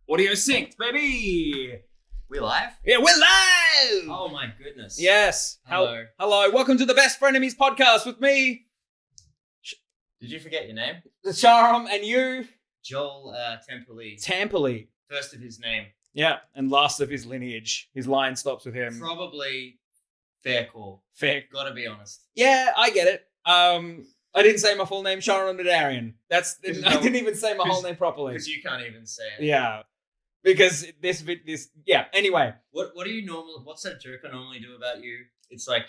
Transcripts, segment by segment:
Audio synced, baby. We live? Yeah, we're live. Oh my goodness. Yes. Hello. Hello. Welcome to the Best Frenemies podcast with me, Did you forget your name? Sharam, and you, Joel Temperley. Tamperley. First of his name. Yeah, and last of his lineage. His line stops with him. Probably fair call. Fair. Gotta be honest. Yeah, I get it. I didn't say my full name, Sharam Namdarian. I didn't even say my whole name properly. Because you can't even say it. Yeah. Because anyway. What do you normally, what's that joke I normally do about you? It's like,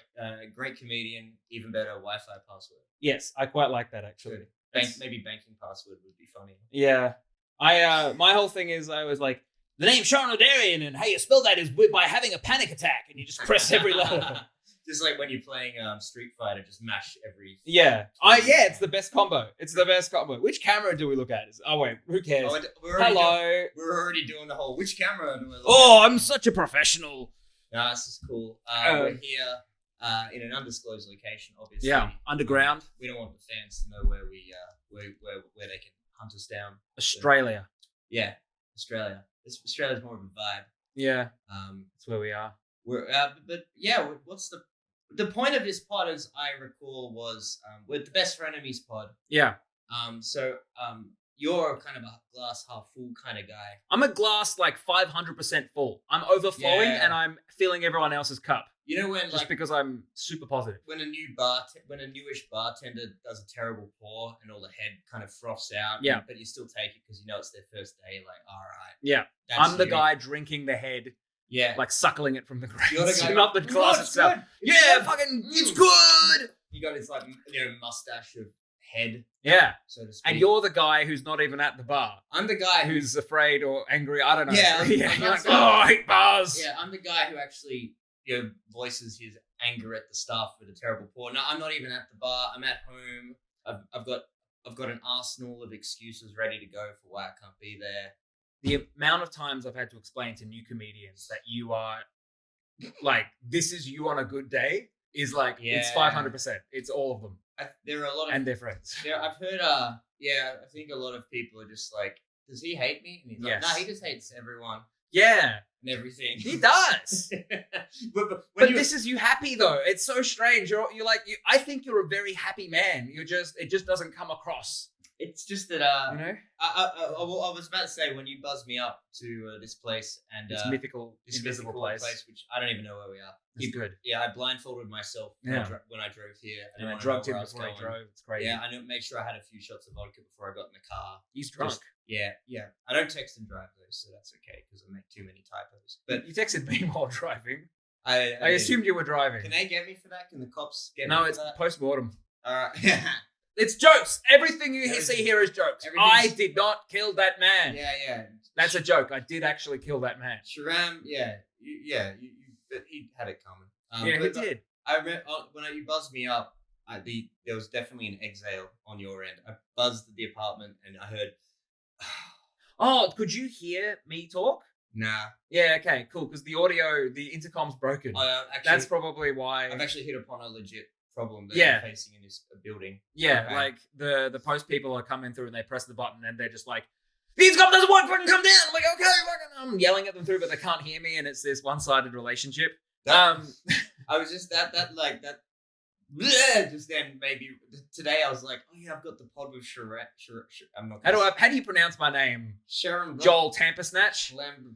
great comedian, even better Wi-Fi password. Yes, I quite like that actually. Maybe banking password would be funny. Yeah. My whole thing is I was like, the name Sharam Namdarian, and how you spell that is by having a panic attack, and you just press every letter. Just like when you're playing Street Fighter, just mash every... Yeah. It's the best combo. It's the best combo. Which camera do we look at? Who cares? Hello. We're already doing the whole, which camera do we look at? Oh, I'm such a professional. No, this is cool. We're here in an undisclosed location, obviously. Yeah, underground. We don't want the fans to know where they can hunt us down. Australia. Yeah, Australia. Australia's more of a vibe. Yeah, that's where we are. What's the point of this pod, as I recall, was we're the Best Frenemies pod. Yeah. You're kind of a glass half full kind of guy. I'm a glass like 500% full. I'm overflowing and I'm filling everyone else's cup. You know when just because I'm super positive. When a newish bartender does a terrible pour and all the head kind of froths out. Yeah. But you still take it because you know it's their first day. You're like, all right. Yeah. I'm the guy drinking the head. Yeah. Like suckling it from the grass. You're the guy, not the glass itself. It's good. You got this like, mustache of head. Yeah. So to speak. And you're the guy who's not even at the bar. I'm the guy who's afraid or angry. I don't know. Yeah. You're like, I hate bars. Yeah, I'm the guy who actually, voices his anger at the staff for the terrible pour. No, I'm not even at the bar. I'm at home. I've got an arsenal of excuses ready to go for why I can't be there. The amount of times I've had to explain to new comedians that you are like, this is you on a good day is like, it's 500%. It's all of them. There are a lot of... And their friends. I've heard, I think a lot of people are just like, does he hate me? And he's like, no, he just hates everyone. Yeah. And everything. He does. but this is you happy though. It's so strange. You're like, I think you're a very happy man. It just doesn't come across. It's just that, I was about to say, when you buzzed me up to this place and this mythical, invisible place, which I don't even know where we are. It's good. Yeah, I blindfolded myself when I drove here. I drugged him before I drove. It's crazy. Yeah, I made sure I had a few shots of vodka before I got in the car. He's drunk. Yeah. I don't text and drive though, so that's okay because I make too many typos. But you texted me while driving. I assumed you were driving. Can they get me for that? Can the cops get me for that? No, it's post-mortem. All right. It's jokes. Everything you see here is jokes. I did not kill that man. Yeah. That's a joke. I did actually kill that man. Sharam, but he had it coming. He did. I read when you buzzed me up. There was definitely an exhale on your end. I buzzed the apartment and I heard. Oh, could you hear me talk? Nah. Yeah. Okay. Cool. Because the intercom's broken. That's probably why. I've actually hit upon a legit problem that they're facing in this building. Yeah, okay. Like the post people are coming through and they press the button and they're just like, the intercom doesn't work, fucking come down. I'm like, okay, fucking, I'm yelling at them through, but they can't hear me, and it's this one-sided relationship. I was just that just then maybe today I was like, oh yeah, I've got the pod with Sharam. I'm not. How do you pronounce my name? Sharam. Joel Tampersnatch. Sharam.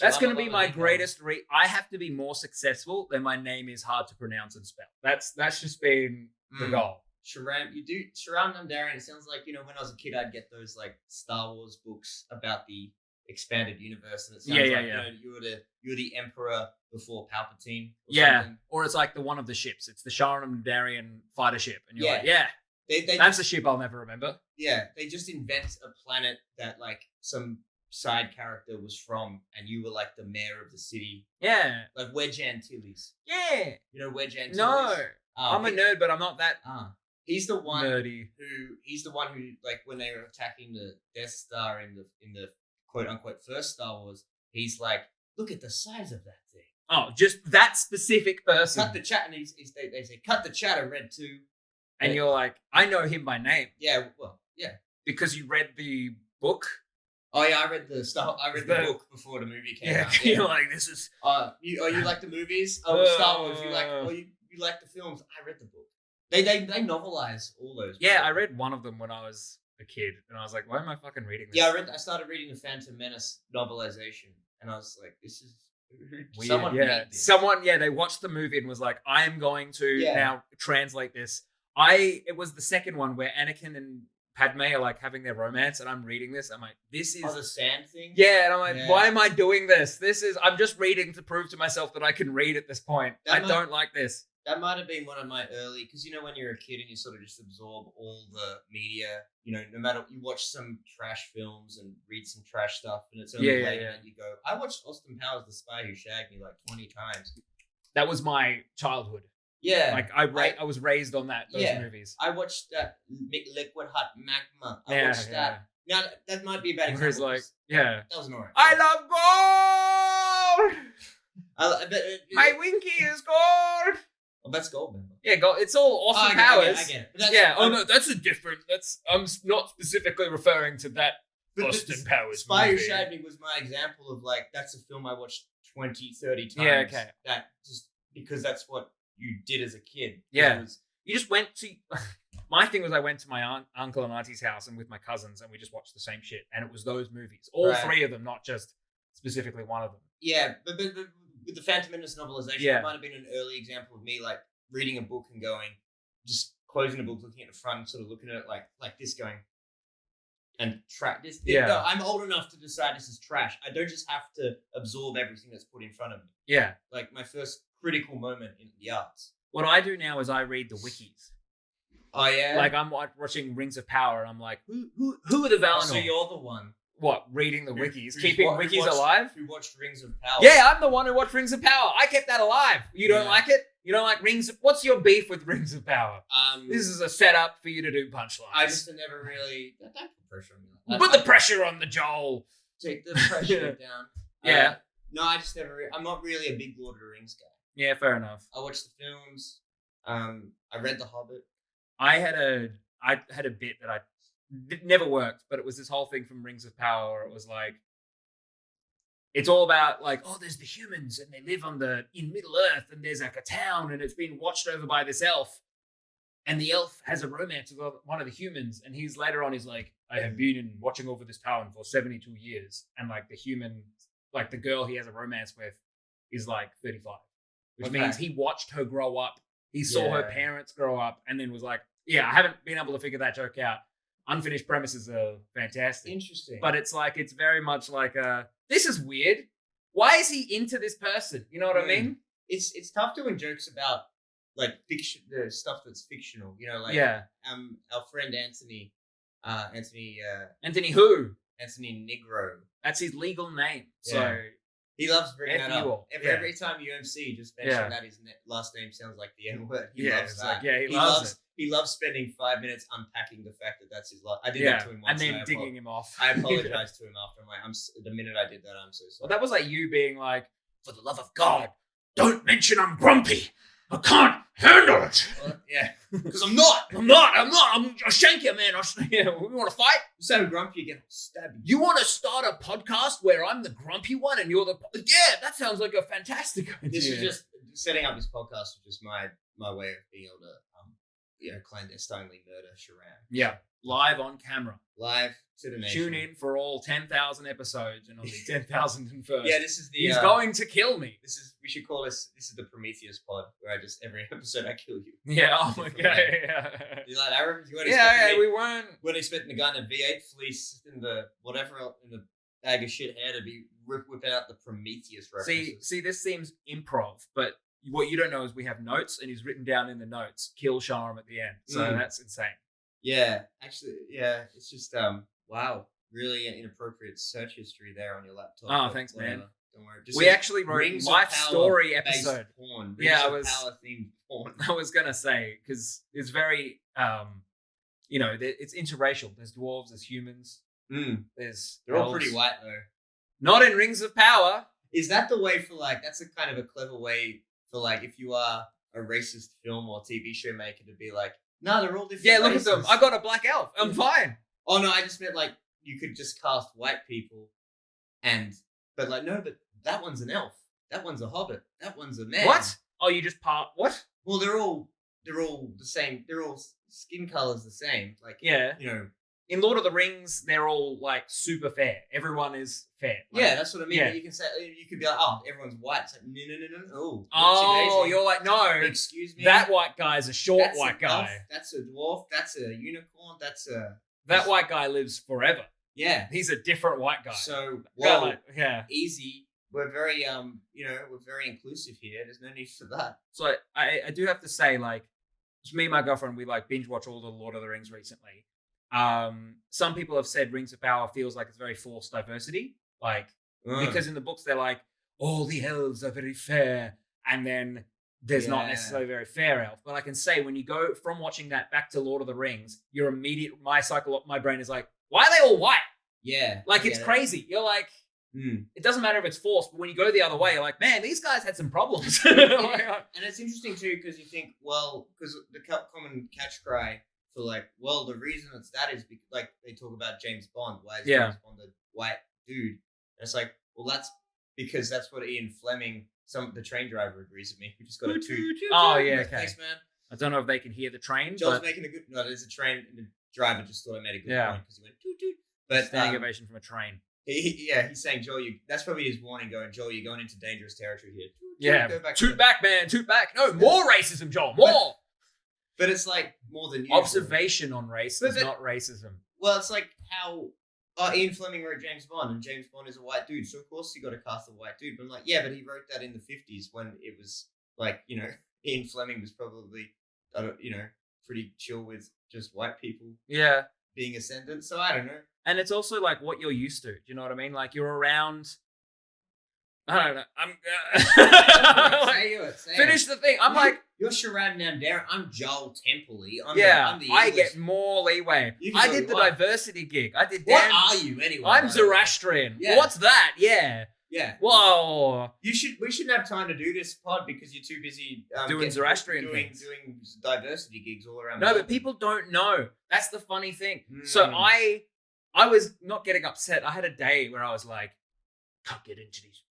That's going to be my greatest. I have to be more successful than my name is hard to pronounce and spell. That's just been the goal. Sharam, Sharam Namdarian. It sounds like when I was a kid, I'd get those like Star Wars books about the expanded universe, and it sounds you're the emperor before Palpatine. Or something. Or it's like the one of the ships. It's the Sharam Namdarian fighter ship, and you're like, that's a ship I'll never remember. Yeah, they just invent a planet that like some side character was from, and you were like the mayor of the city. Yeah, like Wedge Antilles. Yeah, you know Wedge Antilles. No, I'm a nerd, but I'm not that. He's the one nerdy. He's the one who like when they were attacking the Death Star in the quote unquote first Star Wars, he's like, look at the size of that thing. Oh, just that specific person. Cut the chat, and they say, cut the chatter, Red 2. And you're like, I know him by name. Yeah, well, yeah. Because you read the book. Oh yeah, I read the book before the movie came out. You're like, this is. You like the movies? Star Wars. You like the films? I read the book. They novelize all those. Yeah, I read one of them when I was a kid, and I was like, why am I fucking reading this? Yeah, I started reading the Phantom Menace novelization, and I was like, this is weird. Someone made this. They watched the movie and was like, I am going to now translate this. It was the second one where Anakin and Padme are like having their romance, and I'm reading this. I'm like, this is the sand thing. Yeah, and I'm like, why am I doing this? I'm just reading to prove to myself that I can read at this point. Don't like this. That might have been one of my early, because when you're a kid and you sort of just absorb all the media, no matter, you watch some trash films and read some trash stuff, and it's only later that you go, I watched Austin Powers, The Spy Who Shagged Me like 20 times. That was my childhood. Yeah. Like I was raised on those movies. I watched that Liquid Hot Magma. I watched that. Now that might be a bad example. It's like, that was an alright. I love gold. My Winky is gold. Oh, that's gold, man. Yeah, gold. It's all Austin Powers. I get it. No, that's a different. I'm not specifically referring to that Austin Powers. Spy Who Shagged Me was my example of like, that's a film I watched 20, 30 times. Yeah, okay. That just because that's what you did as a kid. Yeah. You just went to. My thing was, I went to my uncle and auntie's house and with my cousins, and we just watched the same shit. And it was those movies, all three of them, not just specifically one of them. Yeah, but with the Phantom Menace novelization, it might have been an early example of me like reading a book and going, just closing the book, looking at the front, and sort of looking at it like this, going, and track this. No, I'm old enough to decide this is trash. I don't just have to absorb everything that's put in front of me. Yeah, like my first critical moment in the arts. What I do now is I read the wikis. Oh yeah, like I'm watching Rings of Power, and I'm like, who are the Valinor? So you're the one. What, reading the wikis? Keeping wikis alive? Who watched Rings of Power? Yeah, I'm the one who watched Rings of Power. I kept that alive. You don't like it? You don't like Rings of... What's your beef with Rings of Power? This is a setup for you to do punchlines. I just never really... Don't put pressure on me. Put the pressure on the Joel. Take the pressure down. Yeah. No, I just never... I'm not really a big Lord of the Rings guy. Yeah, fair enough. I watched the films. I read The Hobbit. I had a bit that it never worked, but it was this whole thing from Rings of Power where it was like, it's all about like, oh, there's the humans and they live in Middle Earth and there's like a town and it's been watched over by this elf, and the elf has a romance with one of the humans, and he's later on, he's like, I have been watching over this town for 72 years, and like the human, like the girl he has a romance with is like 35, which means he watched her grow up. He saw her parents grow up and then was like, I haven't been able to figure that joke out. Unfinished premises are fantastic. Interesting. But it's like, it's very much like, this is weird. Why is he into this person? You know what I mean? It's tough doing jokes about like fiction, the stuff that's fictional. Like our friend Anthony who? Anthony Negro. That's his legal name. So he loves bringing that up. Every time UMC just mention that his last name sounds like the N-word. He loves that. He loves it. He loves spending 5 minutes unpacking the fact that that's his last. I did that to him once. And then digging him off. I apologized to him after. I'm like, the minute I did that, I'm so sorry. Well, that was like you being like, for the love of God, don't mention I'm grumpy. I can't handle it. Well, because I'm not. I'll shank you, man. We want to fight? You say I'm grumpy again, I'll stab you. You want to start a podcast where I'm the grumpy one and you're the... Yeah, that sounds like a fantastic idea. This is just... Setting up this podcast was just my way of being able to, clandestinely murder Sharam. Yeah. Live on camera. Live to the nation. Tune in for all 10,000 episodes and on the 10,001st. Yeah, this is the... He's going to kill me. We should call this is the Prometheus pod, where every episode I kill you. Yeah, oh my God, yeah. You like, I remember we weren't... Weren't expecting the guy in a V8 fleece in the bag of shit hair to be whipping out the Prometheus references. See, this seems improv, but what you don't know is we have notes, and he's written down in the notes, kill Sharam at the end. So that's insane. Yeah, actually, it's just, wow, really inappropriate search history there on your laptop. Oh, thanks, man. Don't worry. We actually wrote a life story episode. Porn. Power-themed porn. I was going to say, because it's very, it's interracial. There's dwarves, there's humans. They're all pretty white, though. Not in Rings of Power. Is that the way for, that's a kind of a clever way for, if you are a racist film or TV show maker to be like, no, they're all different races. Look at them. I got a black elf. I'm fine. Oh, no, I just meant, you could just cast white people, but that one's an elf, that one's a hobbit, that one's a man. What? Oh, you just what? Well, they're all the same. They're all skin colors the same. Like, yeah, in Lord of the Rings, they're all like super fair. Everyone is fair. Like, yeah, that's what I mean. Yeah. You can say, you could be like, oh, everyone's white. It's like, no. Oh, you're like, no. Excuse me. That white guy's a short white guy. Elf, that's a dwarf. That's a unicorn. That white guy lives forever. Yeah. He's a different white guy. So, easy. We're very, we're very inclusive here. There's no need for that. So I do have to say, like, just me and my girlfriend, we like binge watch all the Lord of the Rings recently. Some people have said Rings of Power feels like it's very forced diversity, like because in the books they're like all the elves are very fair, and then there's not necessarily very fair elf. But I can say when you go from watching that back to Lord of the Rings, my brain is like, why are they all white? Yeah, like it's crazy. You're like, it doesn't matter if it's forced, but when you go the other way, you're like, man, these guys had some problems. And it's interesting too because you think, well, because the common catch cry. So like, well, the reason it's that is because, like, they talk about James Bond. Why is James Bond a white dude? And it's like, well, that's because that's what Ian Fleming, the train driver, agrees with me. We just got a toot. Oh yeah, okay. Thanks, man. I don't know if they can hear the train. Joel's making a good. No, there's a train, and the driver just thought I made a good point because he went toot toot. But standing ovation from a train. He's saying, Joel, that's probably his warning. Joel, you're going into dangerous territory here. Toot back, man, toot back. No, more racism, Joel, more. But it's like more than usual. Observation on race is not racism. Well, it's like how Ian Fleming wrote James Bond, and James Bond is a white dude, so of course you got to cast a white dude. But I'm like, yeah, but he wrote that in the 50s when it was like, Ian Fleming was probably, pretty chill with just white people. Yeah, being ascendant. So I don't know. And it's also like what you're used to. Do you know what I mean? Like you're around. I don't know. Finish the thing. I'm like, you're Sharam Namdarian. I'm Joel Templey. I get more leeway. I did the diversity gig. I did. What are you anyway? I'm Zoroastrian. Yeah. What's that? Yeah. Yeah. Whoa. We shouldn't have time to do this pod because you're too busy doing Zoroastrian things. Doing diversity gigs all around. No, but people don't know. That's the funny thing. So I was not getting upset. I had a day where I was like, can't get into these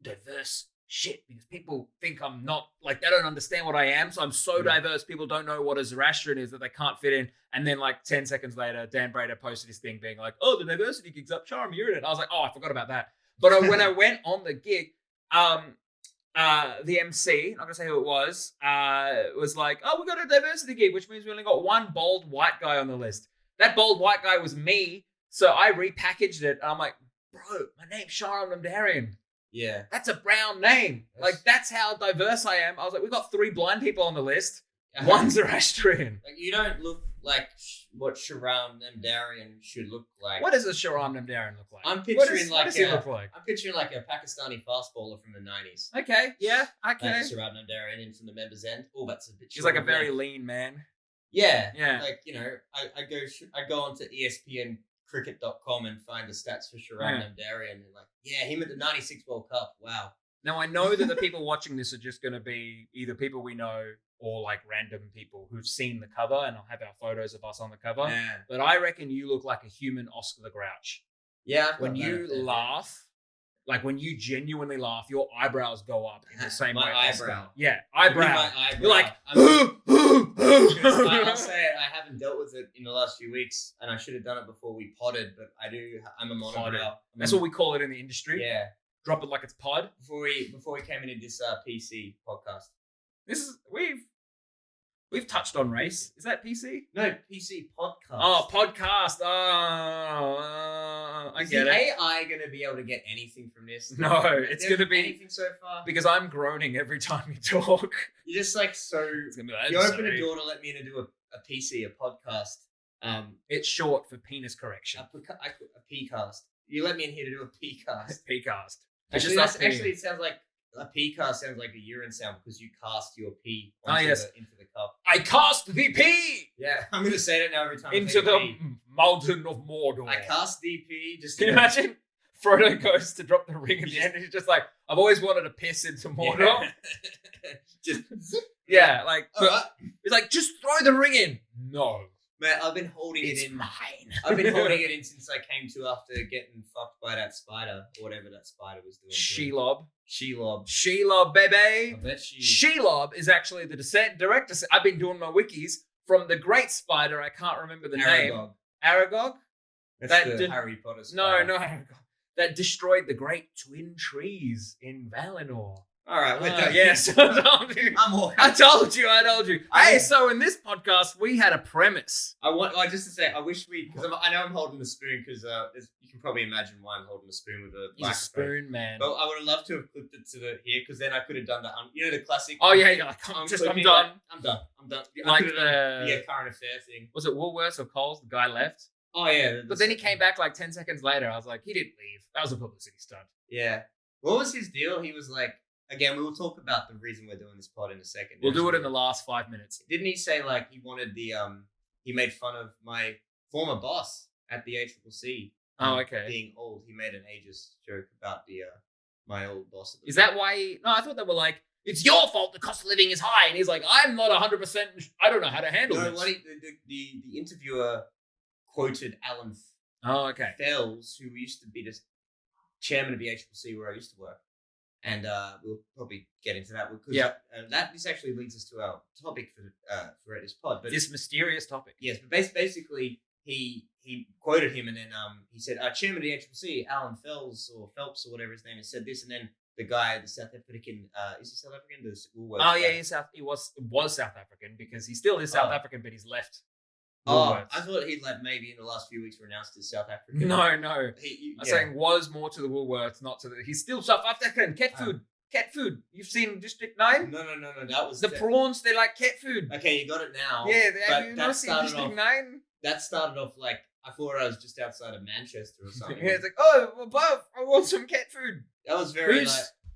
diverse shit because people think I'm not, like, they don't understand what I am. So I'm so diverse, people don't know what a Zoroastrian is that they can't fit in. And then like 10 seconds later, Dan Brader posted his thing being like, oh, the diversity gig's up, Sharam, you're in it. I was like, oh, I forgot about that. But when I went on the gig, the MC, not gonna say who it was like, oh, we got a diversity gig, which means we only got one bald white guy on the list. That bald white guy was me. So I repackaged it. And I'm like, bro, my name's Sharam Namdarian. Yeah. That's a brown name. That's how diverse I am. I was like, we've got 3 blind people on the list. One's Zoroastrian. Like, you don't look like what Sharam Namdarian should look like. What does a Sharam Namdarian look like? I'm picturing what does he look like? I'm picturing like a Pakistani fast bowler from the 90s. Okay, yeah, okay. Like Sharam Namdarian in from the members end. Oh, that's a bit. He's like a very lean man. Yeah. Like, I go onto ESPN cricket.com and find the stats for Sharam Namdarian and like, him at the 96 World Cup. Wow. Now I know that the people watching this are just going to be either people we know or like random people who've seen the cover, and I'll have our photos of us on the cover. Yeah. But I reckon you look like a human Oscar the Grouch. Yeah. When you laugh, like when you genuinely laugh, your eyebrows go up in the same way. My eyebrow. Yeah, eyebrow. My eyebrow. You're like, I'll say it, I haven't dealt with it in the last few weeks, and I should have done it before we podded, but I'm a monobrow. That's what we call it in the industry. Yeah. Drop it like it's pod. Before we came into this PC podcast. We've touched on race. Is that PC? No, PC podcast. Oh, podcast. I get it. Is AI going to be able to get anything from this? No, it's going to be anything so far. Because I'm groaning every time you talk. You're just like so. It's gonna be like, you open a door to let me in and do a PC, a podcast. It's short for penis correction. A P-cast. You let me in here to do a P-cast. P-cast. Actually, it sounds like a P-cast sounds like a urine sound because you cast your pee into the cup. I cast the pee! Yeah, I'm going to say that now every time. Into the mountain of Mordor. I cast the pee. Can you imagine? Frodo goes to drop the ring at the end and he's just like, I've always wanted to piss into Mordor. Just yeah, like, right. he's like, just throw the ring in. No. Man, I've been holding It's it in. mine. I've been holding it in since I came to after getting fucked by that spider or whatever that spider was doing. Shelob. Shelob, baby. I bet she. Shelob is actually the direct. I've been doing my wikis from the great spider. I can't remember the name. Aragog. That's the Harry Potter spider. No, Aragog. That destroyed the great twin trees in Valinor. All right, we're done. Yes, I told you. So in this podcast, we had a premise. Just to say, I wish because I know I'm holding the spoon because you can probably imagine why I'm holding the spoon with a He's a spoon man. But I would have loved to have clipped it to here because then I could have done the the classic. Oh yeah, I'm done. I'm done. Like the current affair thing. Was it Woolworths or Coles? The guy left. Oh yeah, but then he came back like 10 seconds later. I was like, he didn't leave. That was a publicity stunt. Yeah. What was his deal? He was like. Again, we will talk about the reason we're doing this pod in a second. We'll do it in the last 5 minutes. Didn't he say like he wanted he made fun of my former boss at the ACCC? Oh, okay. Being old, he made an ageist joke about my old boss. Is that why? No, I thought they were like, it's your fault. The cost of living is high, and he's like, I'm not 100%. I don't know how to handle this. The interviewer quoted Alan. Fells, who used to be the chairman of the ACCC where I used to work. And we'll probably get into that because this actually leads us to our topic for this pod. But this mysterious topic. Yes, but basically he quoted him and then he said, "Chairman of the HLC, Alan Phelps or whatever his name is, said this," and then the guy, the South African, is he South African? The Woolworths guy. He was South African because he still is South African, but he's left. Woolworths. I thought he'd maybe in the last few weeks renounced his South African. No. I'm saying was more to the Woolworths, not to the. He's still South African. Cat food. You've seen District 9? No. That was the prawns. They're like cat food. Okay, you got it now. Yeah, have you not seen District 9? That started off like I thought I was just outside of Manchester or something. Yeah, it's like, oh, above, I want some cat food. That was very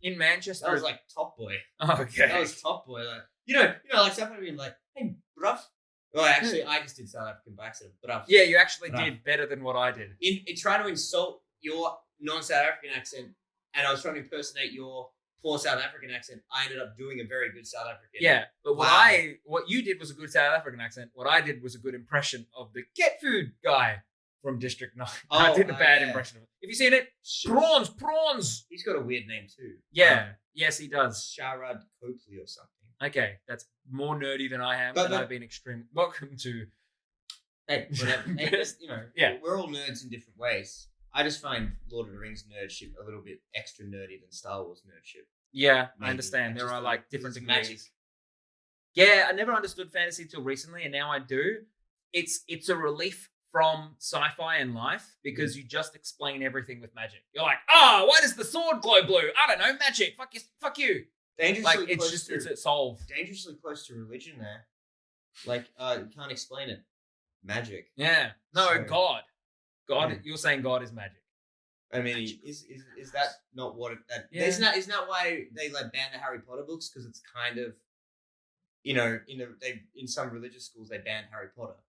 in Manchester. That was like Top Boy. Oh, okay. That was Top Boy. Like like South African, like, hey, bruv. Well, actually, I just did South African by accident. But yeah, you actually did better than what I did. In trying to insult your non-South African accent, and I was trying to impersonate your poor South African accent, I ended up doing a very good South African. Yeah, but what you did was a good South African accent. What I did was a good impression of the cat food guy from District 9. I did a bad impression of it. Have you seen it? Prawns. He's got a weird name too. Yeah. Yes, he does. Sharad Copley or something. Okay, that's more nerdy than I am, and I've been extreme. Welcome to. Hey, whatever. We're all nerds in different ways. I just find Lord of the Rings nerdship a little bit extra nerdy than Star Wars nerdship. Yeah, maybe. I understand. There are like different degrees. Magic. Yeah, I never understood fantasy till recently, and now I do. It's a relief from sci-fi and life because you just explain everything with magic. You're like, why does the sword glow blue? I don't know, magic. Fuck you. Dangerously it's solved. Dangerously close to religion there. Like, you can't explain it. Magic. Yeah. No, God. You're saying God is magic. I mean, is that not what it... Isn't that why they ban the Harry Potter books? Because it's kind of, in some religious schools, they banned Harry Potter.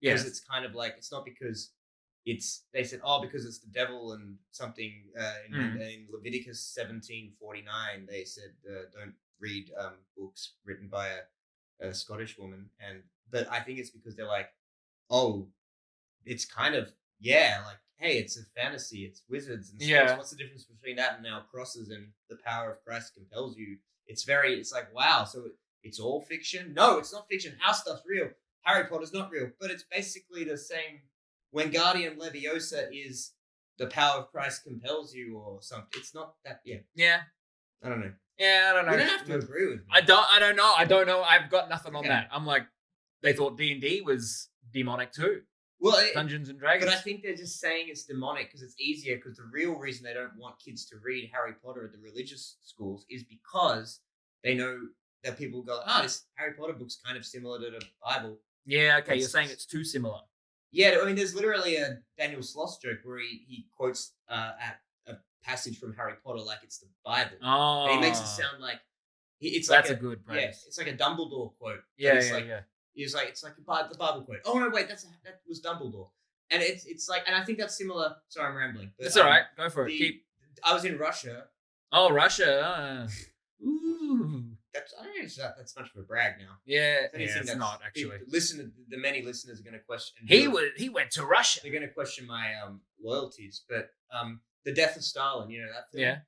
Because it's kind of like, it's not because they said, because it's the devil and something, in Leviticus 17:49, they said, don't read books written by a Scottish woman. But I think it's because they're like, it's kind of, like, hey, it's a fantasy, it's wizards and stuff. What's the difference between that and our crosses and the power of Christ compels you? It's like, wow, so it's all fiction? No, it's not fiction. Our stuff's real. Harry Potter's not real, but it's basically the same. Wingardium Leviosa is the power of Christ compels you or something. It's not that, Yeah. I don't know. Yeah, I don't know. You don't have to agree with me. I don't know. I've got nothing on that. I'm like, they thought D&D was demonic too. Well, Dungeons and Dragons. But I think they're just saying it's demonic because it's easier, because the real reason they don't want kids to read Harry Potter at the religious schools is because they know that people go, this Harry Potter book's kind of similar to the Bible. Yeah, okay, you're saying it's too similar. Yeah, I mean, there's literally a Daniel Sloss joke where he quotes a passage from Harry Potter like it's the Bible. Oh. And he makes it sound like that's a good praise. Yeah, it's like a Dumbledore quote. Yeah. He's like, it's like the Bible quote. Oh no, wait, that was Dumbledore. And it's like, and I think that's similar. Sorry, I'm rambling. But, that's all right. Go for it. I was in Russia. Oh, Russia. Ooh. I don't know if that's much of a brag now. Yeah, it's not actually. The many listeners are going to question. He went to Russia. They're going to question my loyalties, but the death of Stalin, that film, Yeah,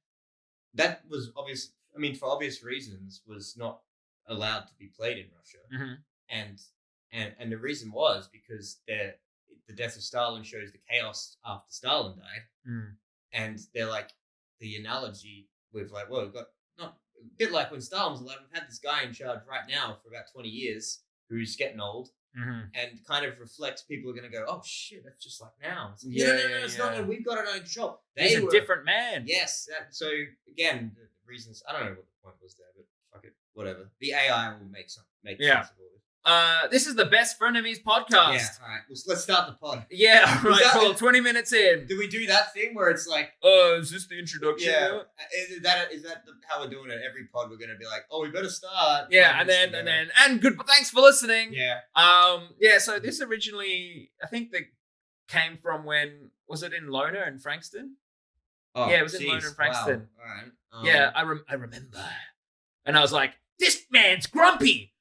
that was obvious. I mean, for obvious reasons, was not allowed to be played in Russia, and the reason was because the death of Stalin shows the chaos after Stalin died, and they're like the analogy with like, well, we've got not a bit like when Stalin was alive. We've had this guy in charge right now for about 20 years who's getting old, and kind of reflects. People are going to go, oh shit, that's just like now. It's like, no, it's not. We've got it under control. He's a different man. Yes. So again, the reasons, I don't know what the point was there, but fuck it, whatever. The AI will make sense of all this. This is the best Frenemies podcast. Yeah, all right. Let's start the pod. Yeah, all right, cool. 20 minutes in. Do we do that thing where it's like, is this the introduction? Yeah. Is that how we're doing it? Every pod we're going to be like, oh, we better start. Yeah, and good. Thanks for listening. Yeah. So this originally, I think that came from was it in Lona and Frankston? Oh, yeah, it was in Lona and Frankston. Wow. All right. Yeah, I remember. And I was like, this man's grumpy.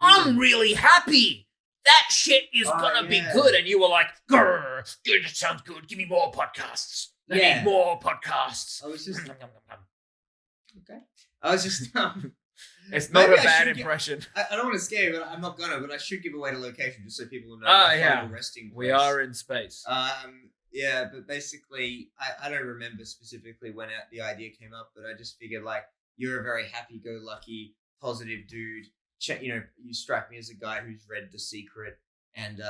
I'm really happy. That shit is gonna be good. And you were like, grrr, good, sounds good. Give me more podcasts. I need more podcasts. I was just okay. I was just it's not a bad impression. I don't want to scare you, but I'm not gonna. But I should give away the location just so people will know. Yeah, resting place. We are in space. Yeah, but basically, I don't remember specifically when the idea came up, but I just figured like you're a very happy-go-lucky, positive dude. You strike me as a guy who's read The Secret and,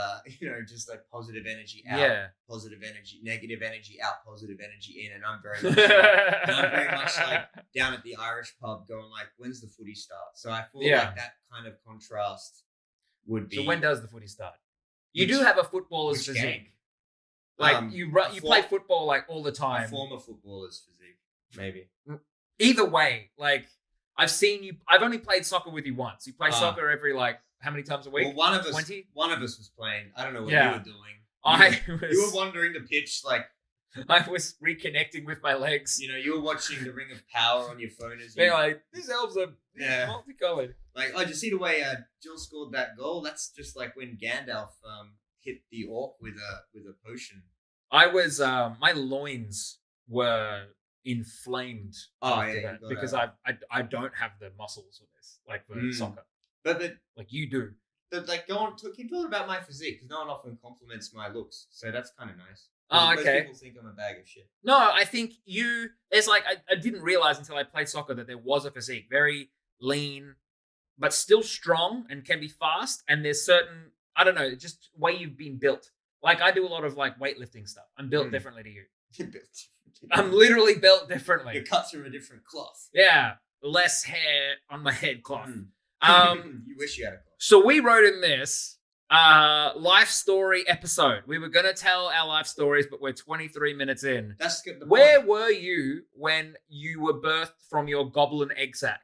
just like positive energy out, positive energy, negative energy out, positive energy in. And I'm very much like down at the Irish pub going like, when's the footy start? So I feel like that kind of contrast would be. So when does the footy start? You do have a footballer's physique. Game? Like you play football like all the time. A former footballer's physique, maybe. Either way, like, I've seen you. I've only played soccer with you once. You play soccer every how many times a week? Well, one of us 20? One of us was playing. I don't know what you were doing. You were wandering the pitch like I was reconnecting with my legs. You were watching The Ring of Power on your phone as they're like, these elves are multicolored. Like, did you see the way Jill scored that goal? That's just like when Gandalf hit the orc with a potion. I was my loins were inflamed because I don't have the muscles for this, like for soccer. But like you do. But like keep talking about my physique because no one often compliments my looks, so that's kind of nice. Oh, okay. Most people think I'm a bag of shit. No, I think there's like I didn't realize until I played soccer that there was a physique, very lean, but still strong and can be fast. And there's certain, I don't know, just way you've been built. Like I do a lot of like weightlifting stuff. I'm built differently to you. I'm literally built differently. You're cut from a different cloth. Yeah. Less hair on my head cloth. You wish you had a cloth. So we wrote in this life story episode. We were going to tell our life stories, but we're 23 minutes in. That's good. Where were you when you were birthed from your goblin egg sac?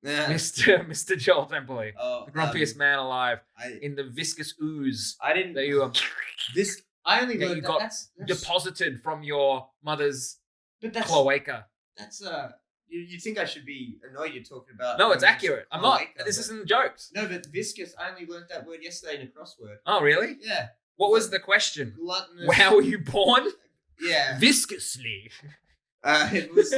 Mr. Joel Templey, the grumpiest man alive, in the viscous ooze. I didn't. That you I only that you got that's deposited from your mother's cloaca. That's You think I should be annoyed you're talking about? No, it's accurate. I'm not. This isn't jokes. No, but viscous. I only learned that word yesterday in a crossword. Oh, really? Yeah. What was the question? Gluttonous. How were you born? Yeah. Viscously. It was.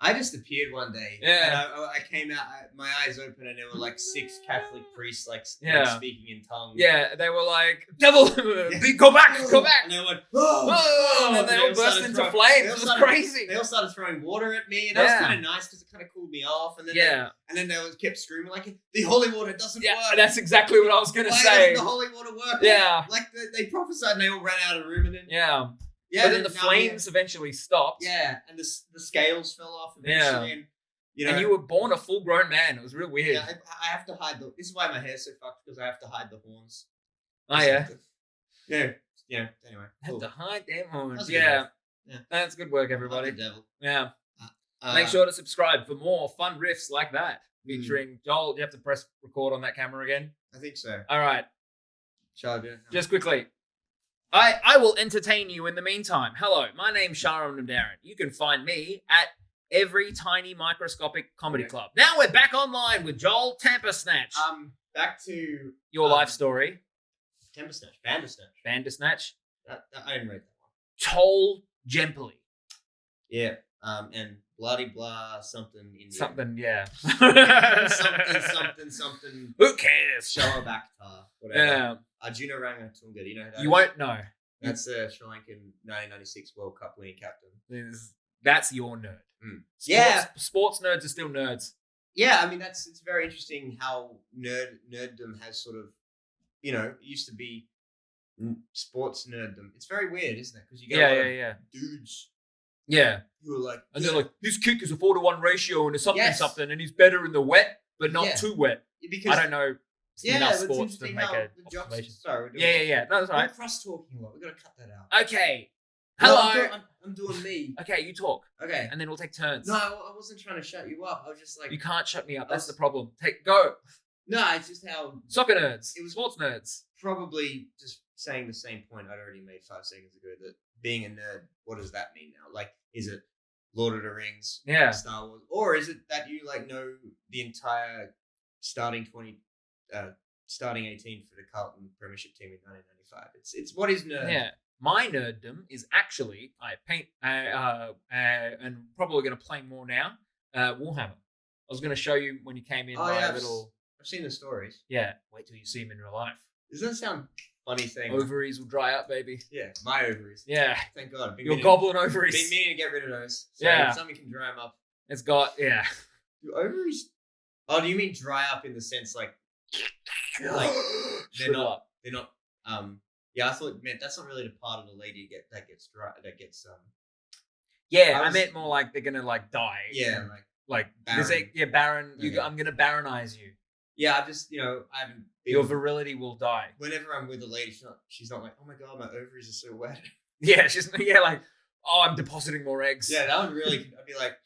I just appeared one day. Yeah. And I came out, my eyes open, and there were like 6 Catholic priests like speaking in tongues. Yeah, they were like, devil, go back. And they went, oh, and they all burst into flames. It was crazy. They all started throwing water at me, and that was kind of nice because it kind of cooled me off. And then they kept screaming like, the holy water doesn't work. That's exactly what I was going to say. Why doesn't the holy water work? Yeah. Like they prophesied and they all ran out of the room and then... Yeah. Yeah, but then the flames eventually stopped. Yeah, and the scales fell off eventually. Yeah. And you were born a full-grown man. It was real weird. Yeah, I have to hide this is why my hair's so fucked, because I have to hide the horns. Oh, yeah? Yeah, anyway. Have to hide them horns. That's yeah. That's good work, everybody. The devil. Yeah. Make sure to subscribe for more fun riffs like that. Featuring Joel. Do you have to press record on that camera again? I think so. All right. Shall I do it? Just quickly. I will entertain you in the meantime. Hello, my name's Sharam Namdarian. You can find me at every tiny microscopic comedy club. Now we're back online with Joel Tamper Snatch. Back to your life story. Tamper Snatch. Bandersnatch. Bandersnatch. I didn't read that one. Toll Gemply. Yeah. And bloody blah something Indian. Something, yeah. something. Who cares? Shawabakta. Whatever. Yeah. Arjuna Rangatunga. Do you know who that You is? won't know. That's the Sri Lankan 1996 World Cup winning captain. That's your nerd. Sports nerds are still nerds. Yeah, I mean it's very interesting how nerddom has sort of, it used to be sports nerddom. It's very weird, isn't it? Because you get dudes. Yeah. Who are like, and they're like, his kick is a 4-to-1 ratio and a something, and he's better in the wet, but not too wet. Because I don't know enough sports to make a observation. Sorry, Yeah. No, that's right. We're cross talking a lot. We've got to cut that out. Okay. Hello. Hello. I'm doing me. Okay, you talk. Okay. And then we'll take turns. No, I wasn't trying to shut you up. I was just like... You can't shut me up. That's the problem. Go. No, it's just how... Soccer nerds. It was sports nerds. Probably just saying the same point I'd already made 5 seconds ago, that being a nerd, what does that mean now? Like, is it Lord of the Rings, Star Wars, or is it that you know the entire starting 18 for the Carlton Premiership team in 1995? It's what is nerd? Yeah, my nerddom is actually I paint and probably going to play more now. Warhammer. I was going to show you when you came in. I've seen the stories. Yeah, wait till you see him in real life. Does that sound funny saying? Ovaries will dry up, baby. Yeah, my ovaries. Yeah. Thank God. Your goblin ovaries. Been meaning to get rid of those. So something can dry them up. It's got, Do ovaries... Oh, do you mean dry up in the sense like they're not... I thought, man, that's not really the part of the lady that gets dry, Yeah, I meant more like they're going to die. Yeah, barren. Barren. Okay. I'm going to barrenize you. Yeah, I just, I haven't been... Your virility will die. Whenever I'm with a lady, she's not like, oh my God, my ovaries are so wet. Yeah, like, oh, I'm depositing more eggs. Yeah, that would really, I'd be like,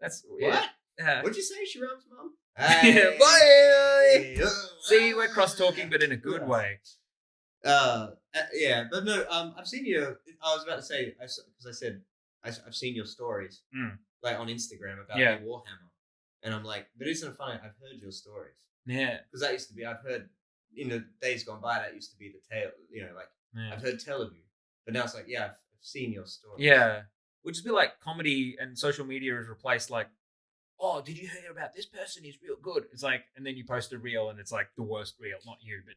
that's weird. What? Yeah. What'd you say, Sharam's mom? Hey. Bye! See, we're cross-talking, but in a good way. Yeah, but no, I've seen you, I was about to say, because I said, I've seen your stories, like on Instagram about your Warhammer. And I'm like, but isn't it funny? I've heard your stories. Yeah. Because that used to be, I've heard, in the days gone by, that used to be the tale, I've heard tell of you. But now it's like, I've seen your stories. Yeah. Which is a bit like comedy and social media has replaced like, oh, did you hear about this person? He's real good. It's like, and then you post a reel and it's like the worst reel, not you, but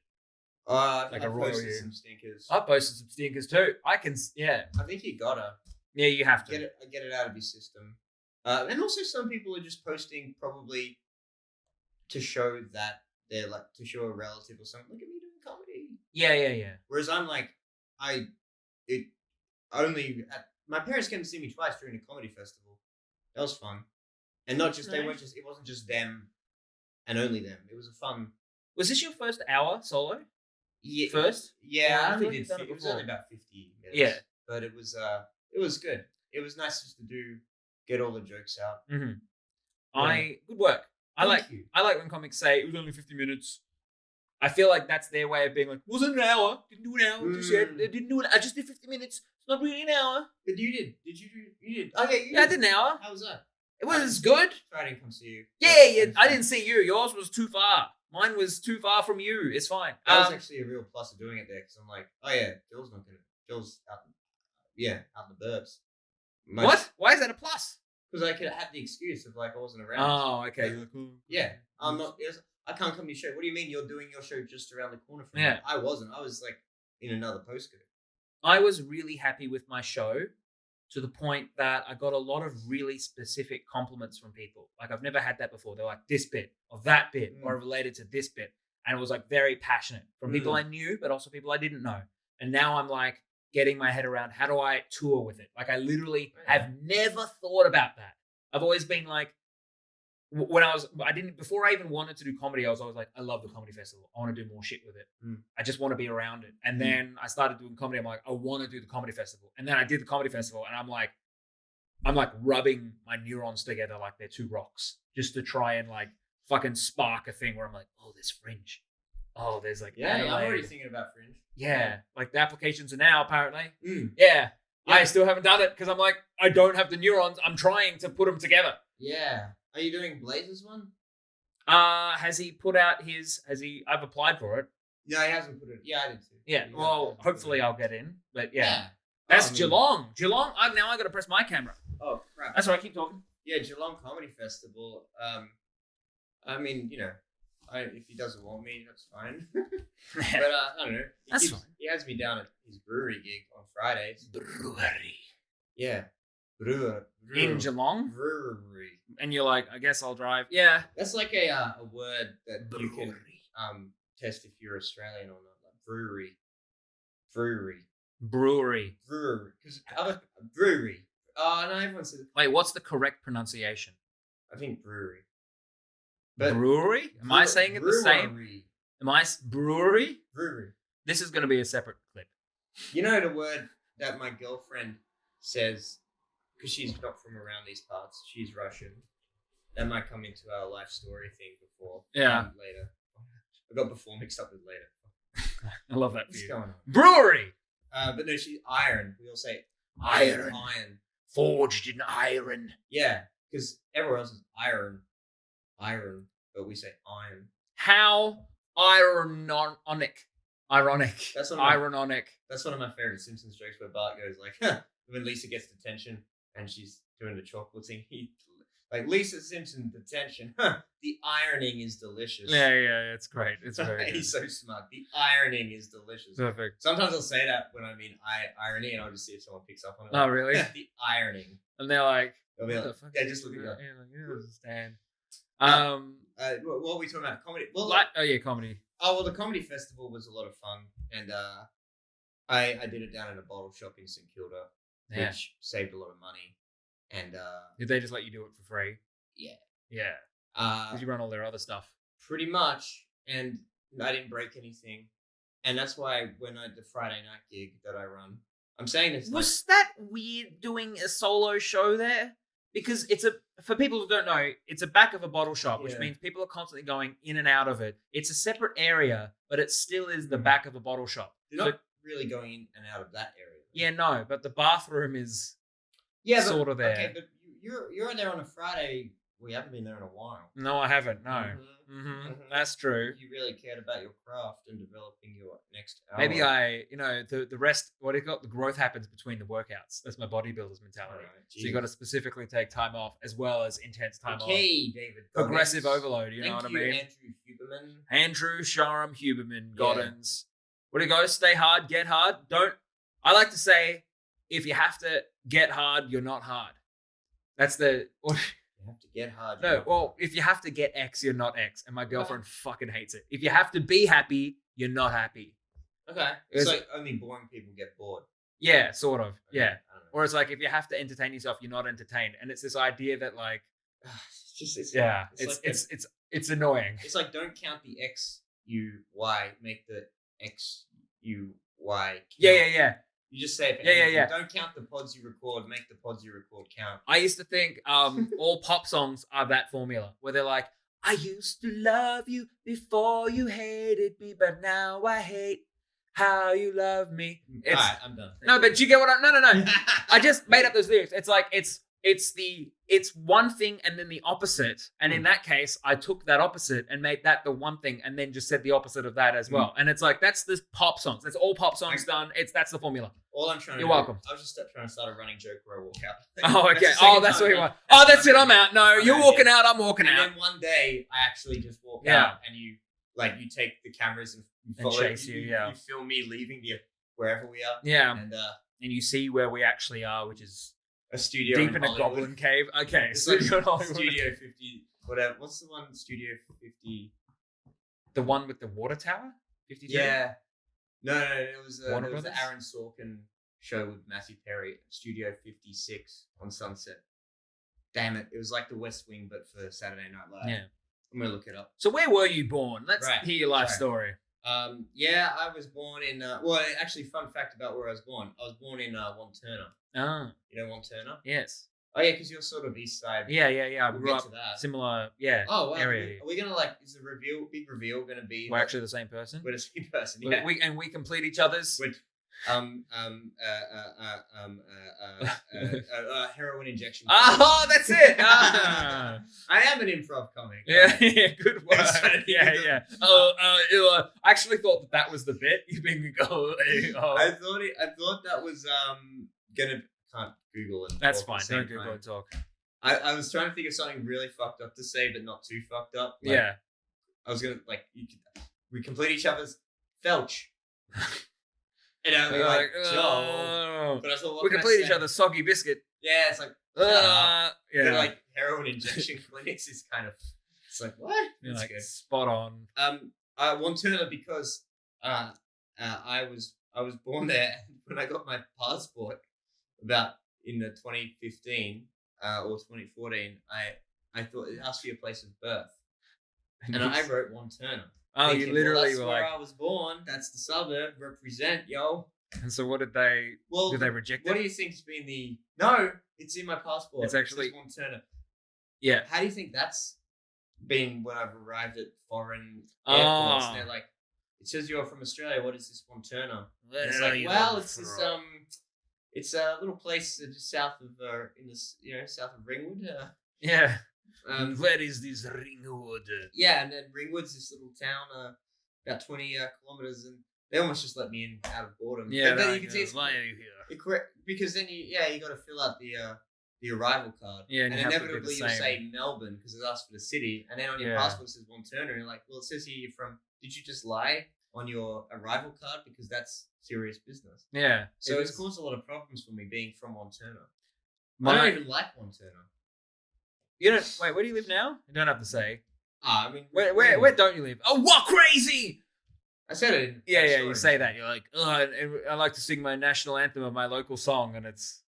like I've posted some stinkers. I've posted some stinkers too. I think you gotta. Yeah, you have to. Get it out of your system. And also some people are just posting probably to show that they're like, to show a relative or something. Look at me doing comedy. Yeah. Whereas I'm like, my parents came to see me twice during a comedy festival. That was fun. And not just, it wasn't just them and only them. It was a fun. Was this your first hour solo? Yeah. First? Yeah, I think it was only about 50 minutes. Yeah. But it was good. It was nice just to get all the jokes out. Mm-hmm. Yeah. Good work. I like when comics say it was only 50 minutes. I feel like that's their way of being like, wasn't an hour. Didn't do an hour. Didn't do it. I just did 50 minutes. It's not really an hour. But you did. You did. Okay. I did an hour. How was that? It was good. I didn't come see you. Yeah. I didn't see you. Yours was too far. Mine was too far from you. It's fine. That was actually a real plus of doing it there because I'm like, oh yeah, Jill's out in the burbs. What? Why is that a plus? Because I could have the excuse of like I wasn't around. Oh, okay. Yeah, I'm not. I can't come to your show. What do you mean you're doing your show just around the corner from me? I wasn't. I was like in another postcode. I was really happy with my show to the point that I got a lot of really specific compliments from people. Like I've never had that before. They're like this bit or that bit or related to this bit. And it was like very passionate from people I knew, but also people I didn't know. And now I'm like getting my head around how do I tour with it? Like I literally have never thought about that. I've always been like, before I even wanted to do comedy, I was always like, I love the comedy festival. I want to do more shit with it. I just want to be around it. And then I started doing comedy. I'm like, I want to do the comedy festival. And then I did the comedy festival and I'm like rubbing my neurons together like they're two rocks just to try and like fucking spark a thing where I'm like, oh, there's Fringe. Oh, there's like I'm already thinking about Fringe. Yeah, like the applications are now apparently. Yeah, I still haven't done it because I'm like, I don't have the neurons. I'm trying to put them together. Yeah. Are you doing Blazer's one? Has he put out his? I've applied for it. No, he hasn't put it. Yeah, I did too. Yeah. Well, hopefully I'll get in. But yeah. That's I Geelong. Geelong. Now I got to press my camera. Oh crap. That's right. Keep talking. Yeah, Geelong Comedy Festival. I mean, if he doesn't want me, that's fine. But I don't know. That's fine. He has me down at his brewery gig on Fridays. Brewery. Yeah. Brewery. In Geelong? Brewery. And you're like, I guess I'll drive. Yeah. That's like a word that you can test if you're Australian or not. Like brewery. Brewery. Because other brewery. Oh, no, everyone says. Wait, what's the correct pronunciation? I think brewery. But brewery? Am I saying it the same? Am I brewery? Brewery. This is going to be a separate clip. You know the word that my girlfriend says, because she's not from around these parts. She's Russian. That might come into our life story thing before. Yeah. Later. I got before mixed up with later. I love that for What's you. going on? Brewery. But no, she's iron. We all say Iron. Iron. Forged in iron. Yeah, because everyone else is iron, but we say iron. How ironic. That's ironic. That's one of my favorite Simpsons jokes where Bart goes like, when Lisa gets detention and she's doing the chocolate thing, like Lisa Simpson detention. The ironing is delicious. Yeah, it's great. It's very He's so smart. The ironing is delicious. Perfect. Sometimes I'll say that when I mean irony, and I'll just see if someone picks up on it. Oh, really? The ironing. And they're like, They'll be what like, the fuck? yeah, just look at you. You don't understand. What are we talking about? Comedy. Well, comedy. Oh well, the comedy festival was a lot of fun, and I did it down in a bottle shop in St Kilda, which saved a lot of money. And did they just let you do it for free? Yeah. Did you run all their other stuff? Pretty much, and I didn't break anything, and that's why when the Friday night gig that I run, I'm saying this. Was that weird doing a solo show there? Because for people who don't know, it's a back of a bottle shop, which means people are constantly going in and out of it. It's a separate area, but it still is the back of a bottle shop. They're not really going in and out of that area. Yeah, no, but the bathroom is sort of there. Okay, but you're there on a Friday. We haven't been there in a while. No, I haven't. No. That's true. You really cared about your craft and developing your next hour. Maybe the rest, the growth happens between the workouts. That's my bodybuilder's mentality. Right, so you got to specifically take time off as well as intense time off. Okay, David. Progressive overload, you know what I mean? Andrew Huberman. Andrew, Sharam, Huberman, Goddins. What do you go? Stay hard, get hard. I like to say, if you have to get hard, you're not hard. That's the... You have to get hard. No, well, if you have to get X, you're not X. And my girlfriend fucking hates it. If you have to be happy, you're not happy. Okay. It's like only boring people get bored. Yeah, sort of. Okay. Yeah. Or it's like if you have to entertain yourself, you're not entertained. And it's this idea that like... It's annoying. It's like don't count the X, U, Y. Make the X, U, Y count. Yeah. You just say yeah. Don't count the pods you record. Make the pods you record count. I used to think all pop songs are that formula where they're like, I used to love you before you hated me, but now I hate how you love me. All right, I'm done. But you get what No. I just made up those lyrics. It's like it's one thing and then the opposite. And in that case, I took that opposite and made that the one thing and then just said the opposite of that as well. And it's like, that's the pop songs. That's all pop songs done. That's the formula. All I'm trying to You're welcome. I was just trying to start a running joke where I walk out. Oh, okay. That's what you want. Oh, that's it. I'm out. No, you're walking out. I'm walking out. And then one day, I actually just walk out and you take the cameras and follow chase you. You film me leaving wherever we are. Yeah. And you see where we actually are, which is a studio deep in a goblin cave. Okay. It's like Studio 50. Whatever. What's the one? Studio 50. The one with the water tower? 52? Yeah. No. It was the Aaron Sorkin show with Matthew Perry, Studio 56 on Sunset. Damn it. It was like the West Wing, but for Saturday Night Live. Yeah. I'm going to look it up. So where were you born? Let's hear your life story. I was born in... actually, fun fact about where I was born. I was born in Wantirna. Oh. You know Wantirna? Yes. Oh, yeah, because you're sort of east side. Yeah. I we'll grew get up to that. Similar, Oh, wow. area. Are we going to, is the big reveal going to be... We're actually the same person? We're the same person, yeah. We complete each other's... Heroin injection. Oh, that's it. I am an improv comic. Yeah, yeah, good work. Yeah. I actually thought that was the bit. You being I thought that was gonna can't Google and that's talk fine. Don't Google and talk. I was trying to think of something really fucked up to say, but not too fucked up. Like, yeah. I was gonna we complete each other's felch. And I'm like, no. But I thought, we complete each other's soggy biscuit. Yeah, it's like, yeah. Like heroin injection clinics is kind of, it's like, what? That's like, good. Spot on. Wantirna because I was born there. When I got my passport about in the 2015 or 2014, I thought it asked for your place of birth. And I wrote Wantirna. Oh, thinking, you literally that's were where like, I was born. That's the suburb. Represent, yo. And so, what did they? Well, did they reject it? What do you think's been the? No, it's in my passport. It's actually Wantirna. Yeah. How do you think that's been when I've arrived at foreign airports? And they're like, it says you're from Australia. What is this Wantirna? It's like, well, it's this it's a little place just south of south of Ringwood. Yeah. Where is this Ringwood? Yeah, and then Ringwood's this little town, about 20 kilometers, and they almost just let me in out of boredom. Yeah, and then you can see why are you here? Because then you got to fill out the arrival card. Yeah, and inevitably you'll say Melbourne because it asks for the city, and then on your passport it says Wantirna, and you're like, well, it says here you're from. Did you just lie on your arrival card because that's serious business? Yeah. So it's caused a lot of problems for me being from Wantirna. I don't even like Wantirna. You don't wait. Where do you live now? You don't have to say. I mean, where don't you live? Oh, what crazy! I said it. Yeah. You say that. You're like, I like to sing my national anthem of my local song, and it's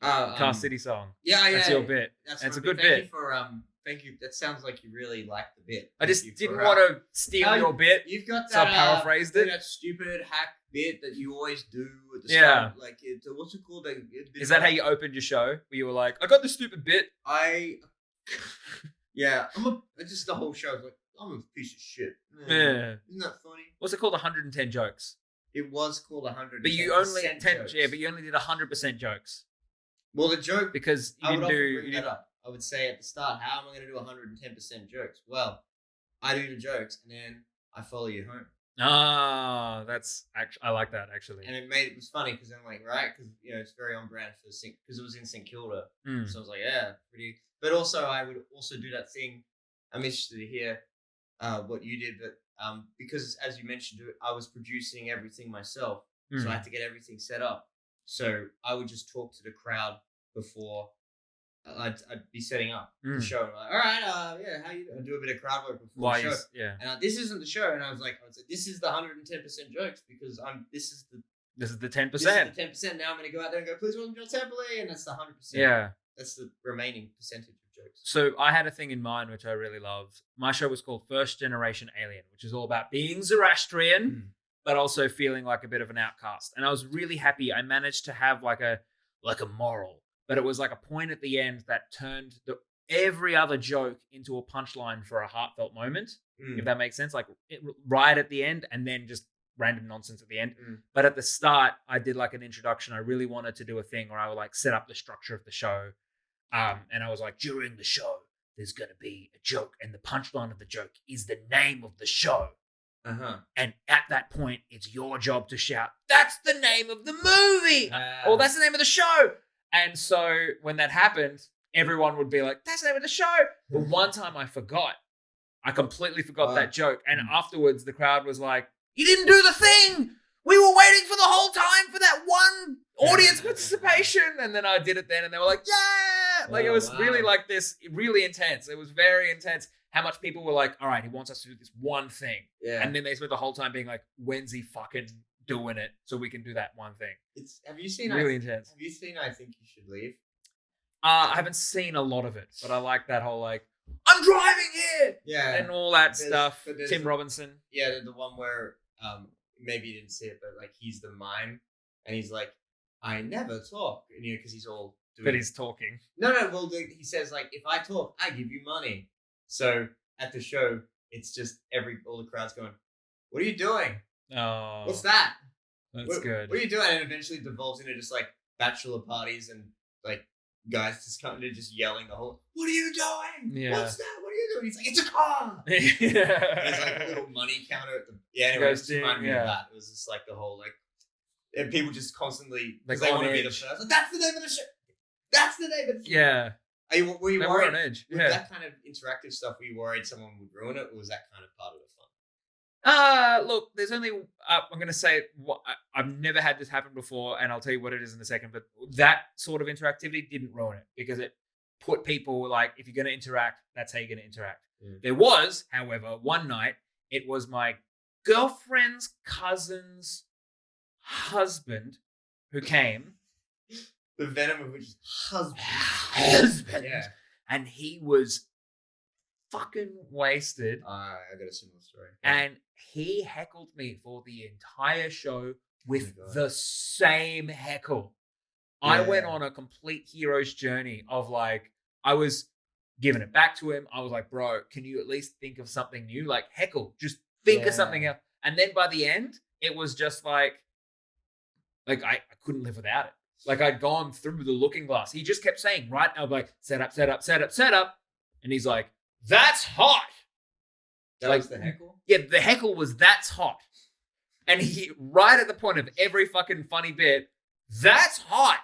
Car City song. Yeah. That's your bit. It's a good bit. Thank you. That sounds like you really like the bit. I just didn't want to steal your bit. You've got that. So I paraphrased it. That stupid hack bit that you always do at the start. Yeah. Like, what's it called? Is that how you opened your show? Where you were like, I got this stupid bit. Yeah. Just the whole show is like, I'm a piece of shit. Yeah. Isn't that funny? What's it called? 110 jokes. It was called 110. But you only but you only did 100% jokes. Well, the joke because you didn't do that up. I would say at the start, how am I going to do 110% jokes? Well, I do the jokes and then I follow you home. Ah, that's actually I like that actually. And it was funny because I'm like, right, because it's very on brand for because it was in St Kilda, so I was like, yeah, pretty. But also, I would also do that thing. I'm interested to hear what you did, but because as you mentioned, I was producing everything myself, so I had to get everything set up. So I would just talk to the crowd before I'd be setting up the show. I'm like, all right, how you doing? I'd do a bit of crowd work before the show. Yeah. And this isn't the show, and I would say, this is the 110% jokes because this is the 10%. This is the 10%. Now I'm going to go out there and go, please welcome John Temple, and that's the 100%. Yeah. That's the remaining percentage of jokes. So I had a thing in mind which I really loved. My show was called First Generation Alien, which is all about being Zoroastrian, but also feeling like a bit of an outcast. And I was really happy. I managed to have like a moral, but it was like a point at the end that turned every other joke into a punchline for a heartfelt moment, if that makes sense. Like right at the end and then just random nonsense at the end. But at the start, I did like an introduction. I really wanted to do a thing where I would like set up the structure of the show. And I was like, during the show, there's going to be a joke. And the punchline of the joke is the name of the show. And at that point, it's your job to shout, that's the name of the movie. Or that's the name of the show. And so when that happened, everyone would be like, that's the name of the show. But one time I forgot. I completely forgot that joke. And afterwards, the crowd was like, you didn't do the thing. We were waiting for the whole time for that one audience participation. And then I did it then and they were like, yeah. Like it was really like this, really intense. It was very intense. How much people were like, all right, he wants us to do this one thing. Yeah. And then they spent the whole time being like, when's he fucking doing it so we can do that one thing? Have you seen really intense. Have you seen I Think You Should Leave? I haven't seen a lot of it, but I like that whole like, I'm driving here. Yeah. And all that stuff. Tim Robinson. Yeah, the one where maybe you didn't see it, but like he's the mime and he's like, I never talk. And because he's all doing but he's talking. No, well he says like, if I talk, I give you money. So at the show, it's just all the crowd's going, what are you doing? Oh. What's that? That's good. What are you doing? And eventually devolves into just like bachelor parties and like guys just coming to just yelling the whole. What are you doing? Yeah. What's that? What are you doing? He's like, it's a car. Yeah. There's like a little money counter at the. Yeah. Anyway, it just reminded me of that. It was just like the whole like. And people just constantly like they want to be the first. Like, that's the name of the show. That's the name of the show. Yeah. Were you worried? worried on edge. with Yeah. that kind of interactive stuff? Were you worried someone would ruin it, or was that kind of part of the fun? Look, there's only, I'm going to say, I've never had this happen before, and I'll tell you what it is in a second, but that sort of interactivity didn't ruin it because it put people like, if you're going to interact, that's how you're going to interact. Mm. There was, however, one night, it was my girlfriend's cousin's husband who came. The venom of which is husband. Yeah. And he was fucking wasted. I got a similar story. And he heckled me for the entire show with Oh my God. the same heckle. Yeah. I went on a complete hero's journey of like, I was giving it back to him. I was like, bro, can you at least think of something new? Like heckle, just think of something else. And then by the end, it was just like I couldn't live without it. Like I'd gone through the looking glass. He just kept saying, right? I was like, set up, set up, set up, set up. And he's like, that's hot. That like, was the heckle? Yeah, the heckle was that's hot. And he, right at the point of every fucking funny bit, that's hot.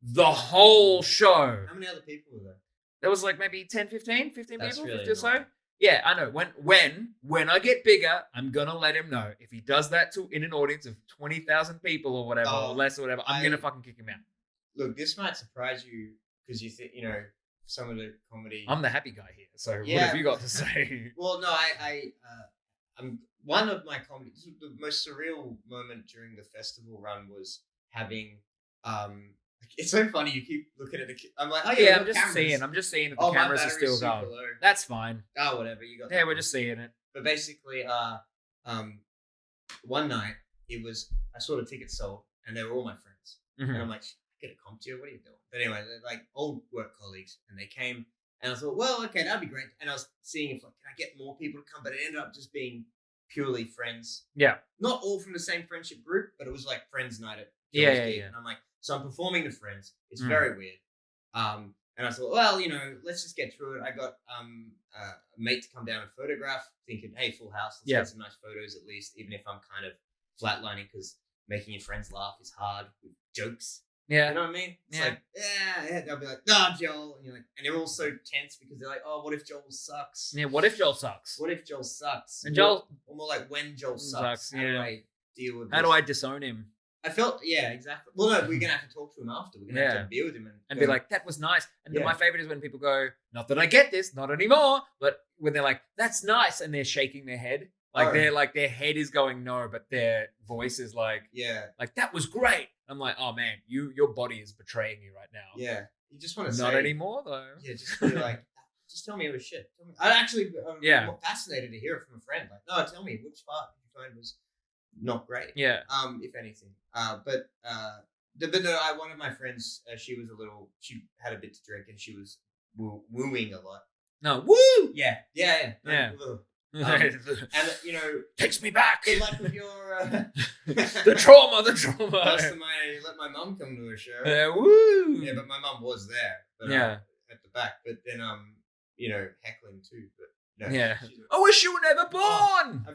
The whole show. How many other people were there? There was like maybe 10, 15 That's people, really 50 or so. annoying. Yeah, I know. When I get bigger, I'm gonna let him know. If he does that to in an audience of 20,000 people or whatever, or less or whatever, I'm gonna fucking kick him out. Look, this might surprise you because you think, some of the comedy. I'm the happy guy here. So Yeah. what have you got to say? Well, no, I'm one of my comedy. The most surreal moment during the festival run was having. It's so funny. You keep looking at the. I'm like, oh yeah, I'm just seeing that the my cameras are battery's still super going. low. That's fine. Oh, whatever. You got. Yeah, that we're one. just seeing it. But basically, one night I saw the tickets sold, and they were all my friends, Mhm. and I'm like, I get a comp to you. What are you doing? But anyway, they're like old work colleagues, and they came, and I thought, well, okay, that'd be great. And I was seeing if can I get more people to come, but it ended up just being purely friends. Yeah. Not all from the same friendship group, but it was like friends night at Yeah, Joel's yeah, gig. yeah. And I'm like, so I'm performing to friends. It's Mm. very weird. And I thought, well, let's just get through it. I got a mate to come down and photograph, thinking, hey, full house, let's get some nice photos at least, even if I'm kind of flatlining because making your friends laugh is hard with jokes. Yeah. You know what I mean? It's Yeah. like, yeah, they'll be like, no, Joel. And you're like, and they're all so tense because they're like, oh, what if Joel sucks? Yeah. What if Joel sucks? What if Joel sucks? And Joel or more like when Joel sucks. How do yeah. I deal with How this? do I disown him? I felt, yeah, exactly. Well, no, we're going to have to talk to him after. We're going to have to have a beer with him. And go, be like, that was nice. And then Yeah. my favorite is when people go, not that I get this, not anymore. But when they're like, that's nice. And they're shaking their head. Like they're like, their head is going no, but their voice is like, yeah, like, that was great. I'm like, oh man, your body is betraying you right now. yeah. You just want to say. Not anymore though. Yeah, just be like, just tell me it was shit. Tell me. I'm actually more fascinated to hear it from a friend. Like, no, tell me which part you find was not great. Yeah. If anything. But one of my friends, she had a bit to drink and she was wooing a lot. No, woo! Yeah. Yeah. And takes me back. like with your the trauma. last time I let my mum come to a show. Woo! Yeah, but my mum was there. But, Yeah. at the back. But then heckling too. But no. Yeah. I wish you were never born.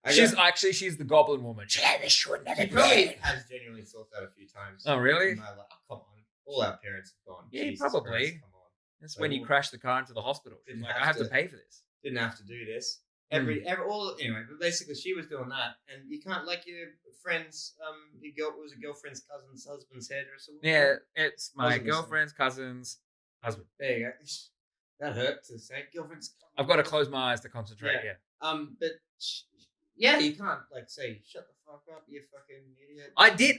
She's the goblin woman. She should never She probably been. has genuinely thought that a few times. Oh, really? And I'm like, oh, come on. All our parents have gone. Yeah, Jesus probably. Christ, come on. That's when you crash the car into the hospital. She's Didn't like, have I have to to- pay for this. Didn't have to do this. Mm. Anyway, but basically she was doing that, and you can't like your friends. Was a girlfriend's cousin's husband's hairdresser. Yeah, it's my Wasn't listening. girlfriend's cousin's husband. There you go. That hurt to say girlfriend's. I've got to close my eyes to concentrate. Yeah. Yeah. But yeah, you can't like say shut the fuck up, you fucking idiot. I did.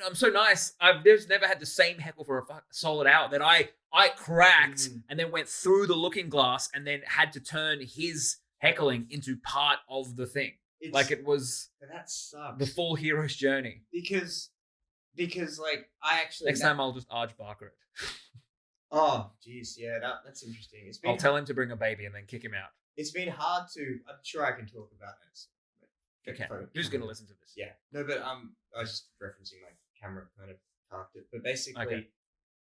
I'm so nice. I've just never had the same heckle for a solid hour that I cracked and then went through the looking glass and then had to turn his heckling into part of the thing. Like it was that sucks. the full hero's journey. Because like I actually Next time I'll just Arj Barker it. Oh, geez, yeah, that's interesting. I'll tell him to bring a baby and then kick him out. It's been hard to. I'm sure I can talk about this. Okay. Who's going to listen to this? Yeah. No, but I was just referencing my camera kind of parked it. But basically,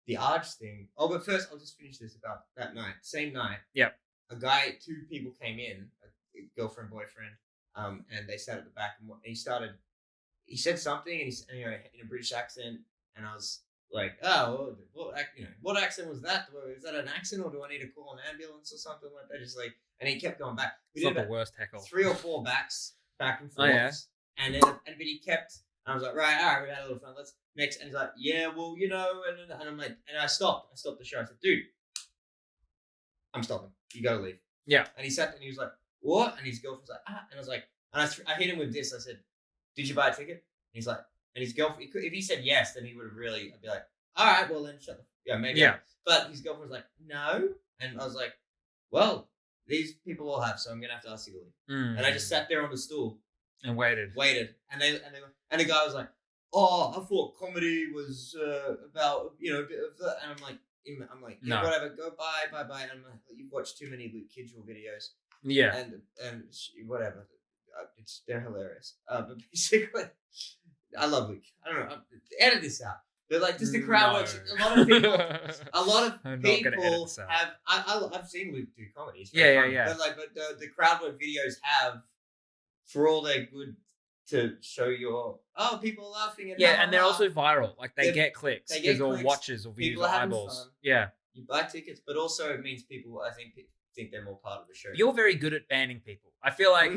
the Arch thing. Oh, but first, I'll just finish this about that night. Same night. Yep. Two people came in, a girlfriend, boyfriend, and they sat at the back, and he said something, and in a British accent, and I was like, oh, what accent was that? Is that an accent, or do I need to call an ambulance or something like that? Just like, and he kept going back. It's not the worst heckle. 3 or 4 backs, back and forth. Oh, yeah. And then, but he kept, and I was like, right, all right, we had a little fun. Let's next. And he's like, yeah, well, and I'm like, and I stopped the show. I said, dude, I'm stopping. You gotta leave. Yeah. And he sat, and he was like, what? And his girlfriend's like, and I was like, and I hit him with this. I said, did you buy a ticket? And he's like, and his girlfriend, if he said yes, then he would have I'd be like, all right, well then shut the, maybe. Yeah. But his girlfriend was like, no. And I was like, well, these people all have, so I'm gonna have to ask you to leave. And I just sat there on the stool and waited. And the guy was like, oh, I thought comedy was about, a bit of that. And I'm like, yeah, no. Whatever, go bye. And I'm like, you've watched too many Luke Kidgel videos. Yeah. And whatever. They're hilarious. But basically, I love Luke. I don't know. Edit this out. But like, just the crowd works. A lot of people have. I've seen Luke do comedy. It's very funny. But the crowd work videos have, for all their good, to show your people laughing and and they're also viral. Like they get clicks. They get or watches or views or eyeballs. Fun. Yeah. You buy tickets, but also it means people. I think they're more part of the show. You're very good at banning people. I feel like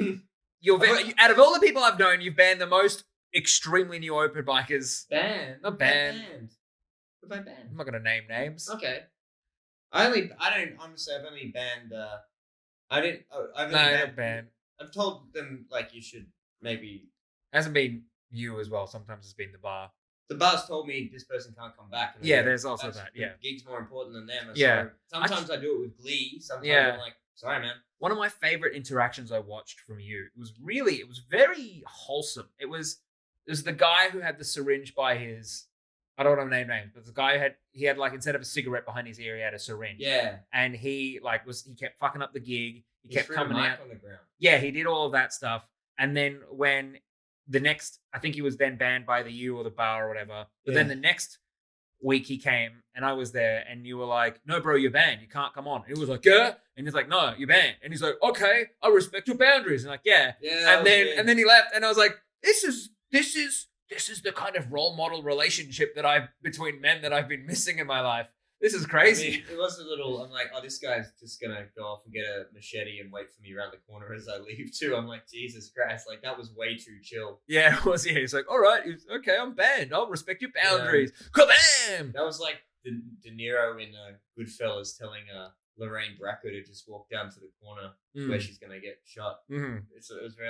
out of all the people I've known, you've banned the most extremely new open bikers. Not banned. What have I banned? I'm not gonna name names. Okay. I've only banned. I've banned. I've told them like you should maybe. It hasn't been you as well. Sometimes it's been the bar. The bar's told me this person can't come back. There's also that. Yeah. Gig's more important than them. Yeah. So sometimes I do it with glee. Sometimes I'm like, sorry, man. One of my favorite interactions I watched from you, it was very wholesome. It was the guy who had the syringe by his, I don't want to name names, but the guy he had like, instead of a cigarette behind his ear, he had a syringe. Yeah. And he kept fucking up the gig. He kept coming out on the ground. Yeah, he did all of that stuff. And then when the next, I think he was then banned by the U or the bar or whatever. But then the next week he came and I was there and you were like, no, bro, you're banned. You can't come on. And he was like, yeah. And he's like, no, you're banned. And he's like, okay, I respect your boundaries. And like, yeah. And then he left and I was like, this is the kind of role model relationship between men that I've been missing in my life. This is crazy. I mean, it was a little, I'm like, oh, this guy's just going to go off and get a machete and wait for me around the corner as I leave too. I'm like, Jesus Christ, like that was way too chill. Yeah, it was. Yeah, he's like, all right, okay, I'm banned. I'll respect your boundaries. Kabam! That was like De Niro in Goodfellas telling Lorraine Bracco to just walk down to the corner where she's going to get shot. Mm-hmm. It was very,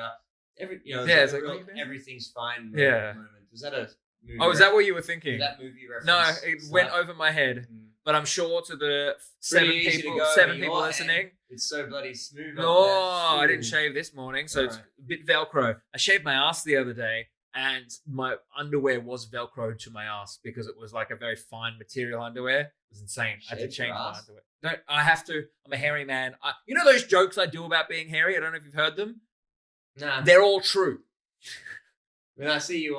it's like everything's fine moment. Was that a movie? Oh, is that what you were thinking? That movie reference? No, it went over my head. But I'm sure to the seven people listening, it's so bloody smooth. Oh, I didn't shave this morning, so it's a bit Velcro. I shaved my ass the other day, and my underwear was Velcro to my ass because it was like a very fine material underwear. It was insane. I had to change my underwear. I have to. I'm a hairy man. You know those jokes I do about being hairy? I don't know if you've heard them. Nah. They're all true. When I see you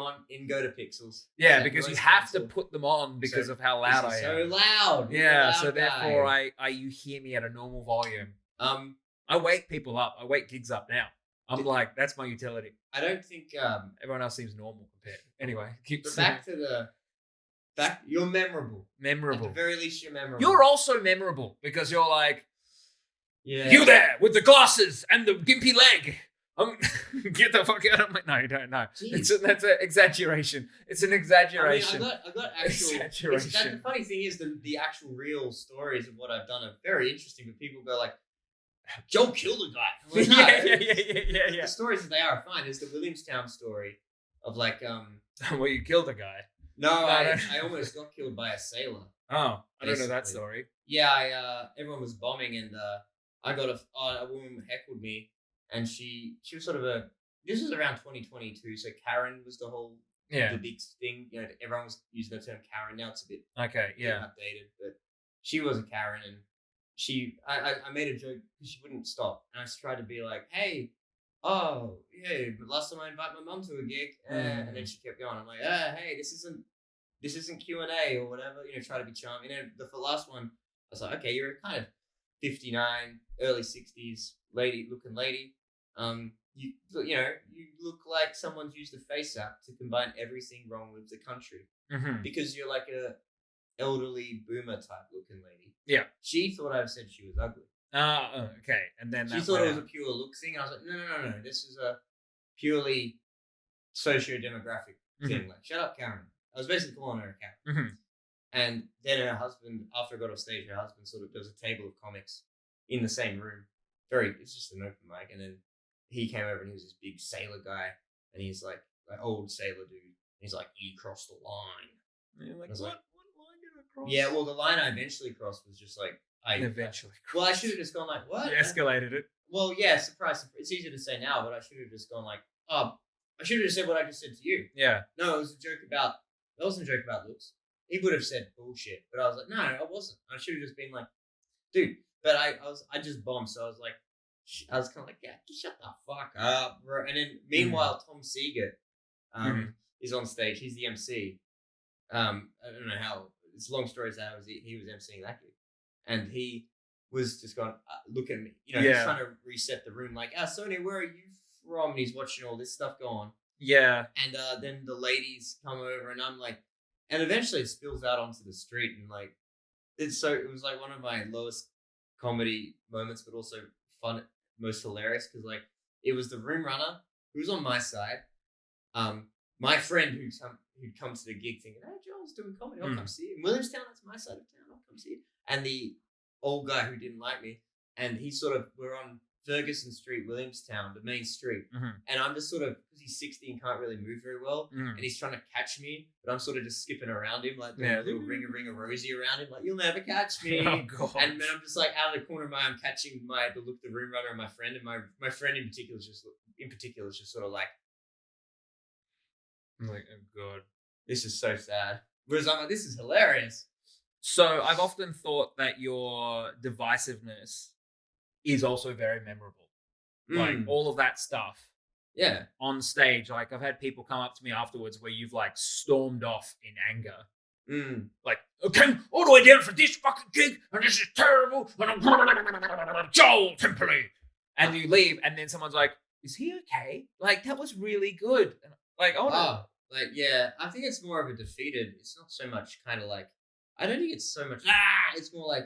go to Pixels. Yeah, because you have to put them on because of how loud I am. So loud. Yeah, so therefore you hear me at a normal volume. I wake people up. I wake gigs up now. I'm like, that's my utility. I don't think everyone else seems normal compared. Anyway, you're memorable. Memorable. At the very least, you're memorable. You're also memorable because you're like, you there with the glasses and the gimpy leg. Get the fuck out of my... No, you don't know. That's an exaggeration. It's an exaggeration. I got actual... Exaggeration. The funny thing is the actual real stories of what I've done are very interesting, but people go like, Joe killed a guy. I'm like, no, yeah. The stories that they are fine. There's the Williamstown story of like... well, you killed a guy. No, I almost got killed by a sailor. Oh, I don't know that story. Yeah, everyone was bombing and I got a woman heckled me. And she was sort of this was around 2022, so Karen was the big thing. You know, everyone was using the term Karen. Now it's a bit outdated, but she was a Karen, and I made a joke because she wouldn't stop, and I tried to be like, hey, oh, yeah, but last time I invited my mum to a gig, and then she kept going. I'm like, hey, this isn't Q&A or whatever, try to be charming. The last one, I was like, okay, you're a kind of 59, early 60s looking lady. You look like someone's used a face app to combine everything wrong with the country. Because you're like a elderly boomer type looking lady. Yeah. She thought I said she was ugly. Okay. And then she thought it was a pure look thing. And I was like, no. This is a purely socio-demographic thing. Like, shut up, Karen. I was basically calling her a Karen. And then her husband, after I got off stage, her husband sort of does a table of comics in the same room. It's just an open mic. And then he came over and he was this big sailor guy. And he's like old sailor dude. And he's like, you crossed the line. And you're like, what line did I cross? Yeah, well, the line I eventually crossed was just like, I should have just gone like, what? You escalated it. Well, yeah, surprise. It's easy to say now, but I should have just gone like, I should have just said what I just said to you. Yeah. No, it was a joke about, that wasn't a joke about looks. He would have said bullshit, but I was like, no, I wasn't. I should have just been like, dude, but I just bombed, so I was like, I was kind of like, yeah, just shut the fuck up, bro. And then meanwhile, Tom Seeger is on stage. He's the MC. I don't know how. It's a long story as how he was MCing that gig, and he was just going, look at me, he's trying to reset the room, like, Sony, where are you from? And he's watching all this stuff go on. Yeah. And then the ladies come over, and I'm like, and eventually it spills out onto the street, and like, it was like one of my lowest comedy moments, but also fun, most hilarious, because like it was the room runner who was on my side, my friend who'd come to the gig thinking, hey, Joel's doing comedy, I'll come see you. In Williamstown, that's my side of town, I'll come see you. And the old guy who didn't like me, and we're on Ferguson Street, Williamstown, the main street. And I'm just sort of, because he's 60 and can't really move very well, and he's trying to catch me, but I'm sort of just skipping around him, like doing a little ring a rosy around him, like, you'll never catch me. Oh, God. And then I'm just like out of the corner of my eye, I'm catching the room runner and my friend, and my friend in particular is just sort of like, I'm like, oh God, this is so sad. Whereas I'm like, this is hilarious. So I've often thought that your divisiveness is also very memorable. Like all of that stuff. Yeah. On stage. Like I've had people come up to me afterwards where you've like stormed off in anger. Like, okay, all the way down for this fucking gig, and this is terrible, and I'm Joel Templey. And you leave, and then someone's like, is he okay? Like, that was really good. And like, like, yeah, I think it's more of a defeated, it's not so much kind of like, I don't think it's so much, it's more like,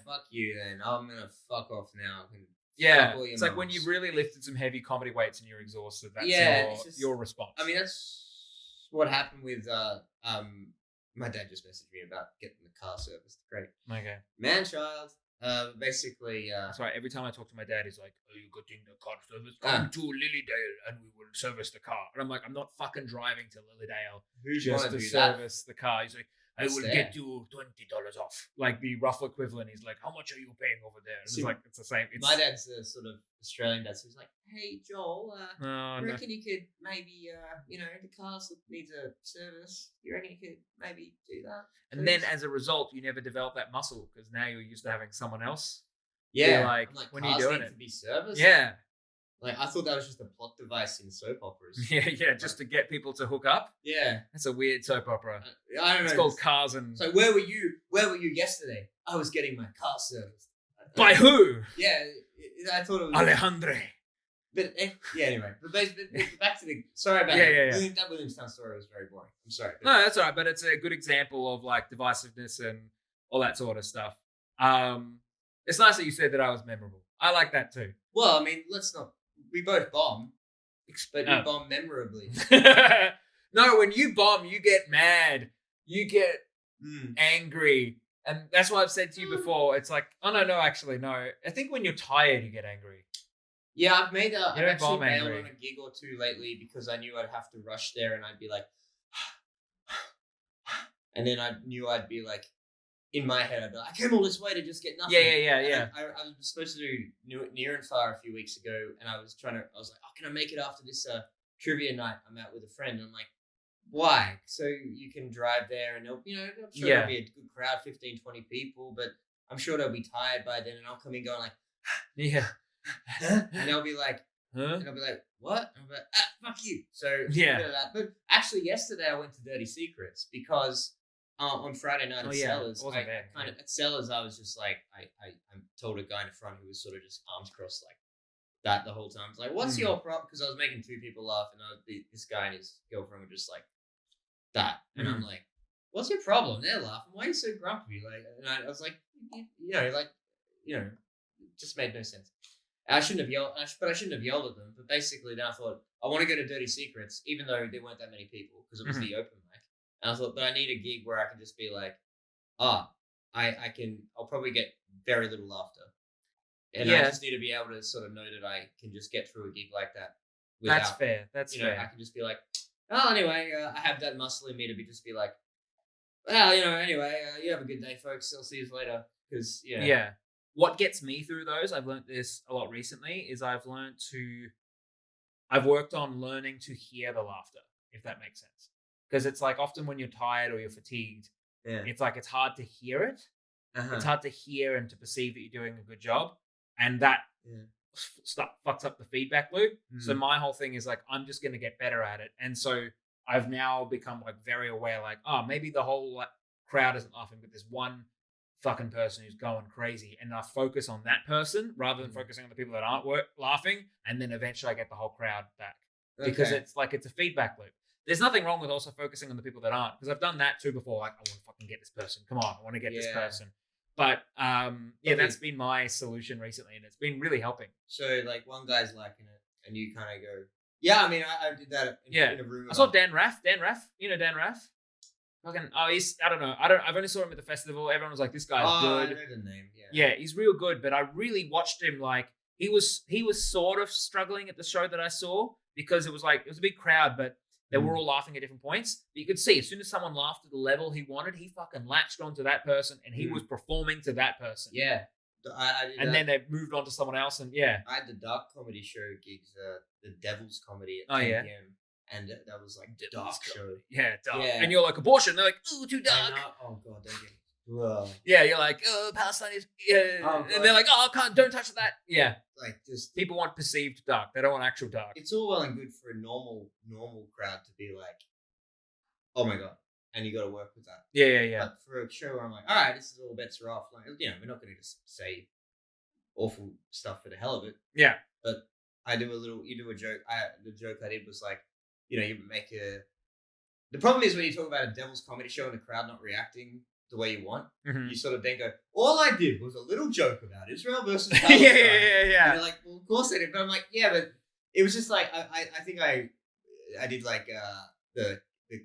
fuck you then. I'm going to fuck off now. It's like when you really lifted some heavy comedy weights and you're exhausted. That's your response. I mean, that's what happened with, my dad just messaged me about getting the car serviced. Great. Okay. Man-child. Basically, that's right. Every time I talk to my dad, he's like, "Are you getting the car service? Come to Lilydale and we will service the car." And I'm like, "I'm not fucking driving to Lilydale just to service the car." He's like, "I will get you $20 off." Like the rough equivalent. He's like, "How much are you paying over there?" And it's like, it's the same. My dad's a sort of Australian dad, so he's like, "Hey Joel, reckon you could maybe, the car needs a service. You reckon you could maybe do that?" And then as a result, you never develop that muscle because now you're used to having someone else. Yeah, like when you're doing it to be serviced. Yeah, like I thought that was just a plot device in soap operas. Yeah, just to get people to hook up. Yeah, that's a weird soap opera. I don't know. It's called Cars and. So where were you? Where were you yesterday? I was getting my car serviced. By who? Yeah, I thought it was Alejandro. But anyway. But back to the sorry about that Williamstown story was very boring. I'm sorry. No, that's all right. But it's a good example of like divisiveness and all that sort of stuff. It's nice that you said that I was memorable. I like that too. Well, I mean, let's not. We both bomb, but we bomb memorably. No, when you bomb, you get mad. You get angry. And that's what I've said to you before. It's like, oh, no, actually, no. I think when you're tired, you get angry. Yeah, I've actually bailed on a gig or two lately because I knew I'd have to rush there and I'd be like, and then I knew I'd be like, in my head, I'd be like, I came all this way to just get nothing. Yeah. I was supposed to do Near and Far a few weeks ago, and I was like, oh, can I make it after this trivia night? I'm out with a friend. And I'm like, why? So you can drive there and I'm sure there'll be a good crowd, 15, 20 people, but I'm sure they'll be tired by then, and I'll come in going like, yeah. And they'll be like, huh? And I'll be like, what? And I'll be like, fuck you. So Yeah. a bit of that. But actually, yesterday I went to Dirty Secrets because on Friday night at Sellers, at Sellers, I was just like, I told a guy in the front who was sort of just arms crossed like that the whole time. I was like, what's your problem? Because I was making two people laugh, and this guy and his girlfriend were just like that, and I'm like, what's your problem? They're laughing. Why are you so grumpy? Like, and I was like, it just made no sense. I shouldn't have yelled, but I shouldn't have yelled at them. But basically, then I thought I want to go to Dirty Secrets, even though there weren't that many people because it was the open mic. And I thought, but I need a gig where I can just be like, I'll probably get very little laughter. And I just need to be able to sort of know that I can just get through a gig like that. That's fair. That's fair. I can just be like, oh, anyway, I have that muscle in me to just be like, well, anyway, you have a good day, folks. I'll see you later. Because, Yeah. What gets me through those, I've learned this a lot recently, is I've worked on learning to hear the laughter, if that makes sense. Because it's like often when you're tired or you're fatigued, it's like it's hard to hear it. It's hard to hear and to perceive that you're doing a good job. And that fucks up the feedback loop. So my whole thing is like, I'm just going to get better at it. And so I've now become like very aware, like, oh, maybe the whole crowd isn't laughing, but there's one fucking person who's going crazy, and I focus on that person rather than focusing on the people that aren't laughing, and then eventually I get the whole crowd back because it's a feedback loop. There's nothing wrong with also focusing on the people that aren't, because I've done that too before. Like, I want to fucking get this person. Come on, I want to get this person. But that's been my solution recently, and it's been really helping. So like one guy's liking it, and you kind of go, yeah. I mean, I did that in a room. I saw Dan Raff. Dan Raff, you know Dan Raff. I don't know. I've only saw him at the festival. Everyone was like, "This guy's good." I know the name. Yeah, he's real good. But I really watched him. Like he was sort of struggling at the show that I saw because it was a big crowd, but they were all laughing at different points. But you could see as soon as someone laughed at the level he wanted, he fucking latched onto that person and he was performing to that person. Yeah. Then they moved on to someone else, and I had the dark comedy show gigs, the Devil's Comedy at 10 p.m. And that was like dark show. Yeah, dark. Yeah. And you're like, abortion. They're like, ooh, too dark. Oh, God, don't get me. Yeah, you're like, oh, Palestine is... Yeah. And they're like, oh, don't touch that. Yeah. Like, just... People want perceived dark. They don't want actual dark. It's all well and good for a normal crowd to be like, oh, my God. And you got to work with that. Yeah. But for a show where I'm like, all right, this is all bets are off. Like, we're not going to just say awful stuff for the hell of it. Yeah. But you do a joke. The joke I did was like, you make the problem is when you talk about a Devil's Comedy show and the crowd not reacting the way you want, you sort of then go, all I did was a little joke about Israel versus Palestine. Yeah. And you're like, well, of course I did. But I'm like, yeah, but it was just like, I think I did like the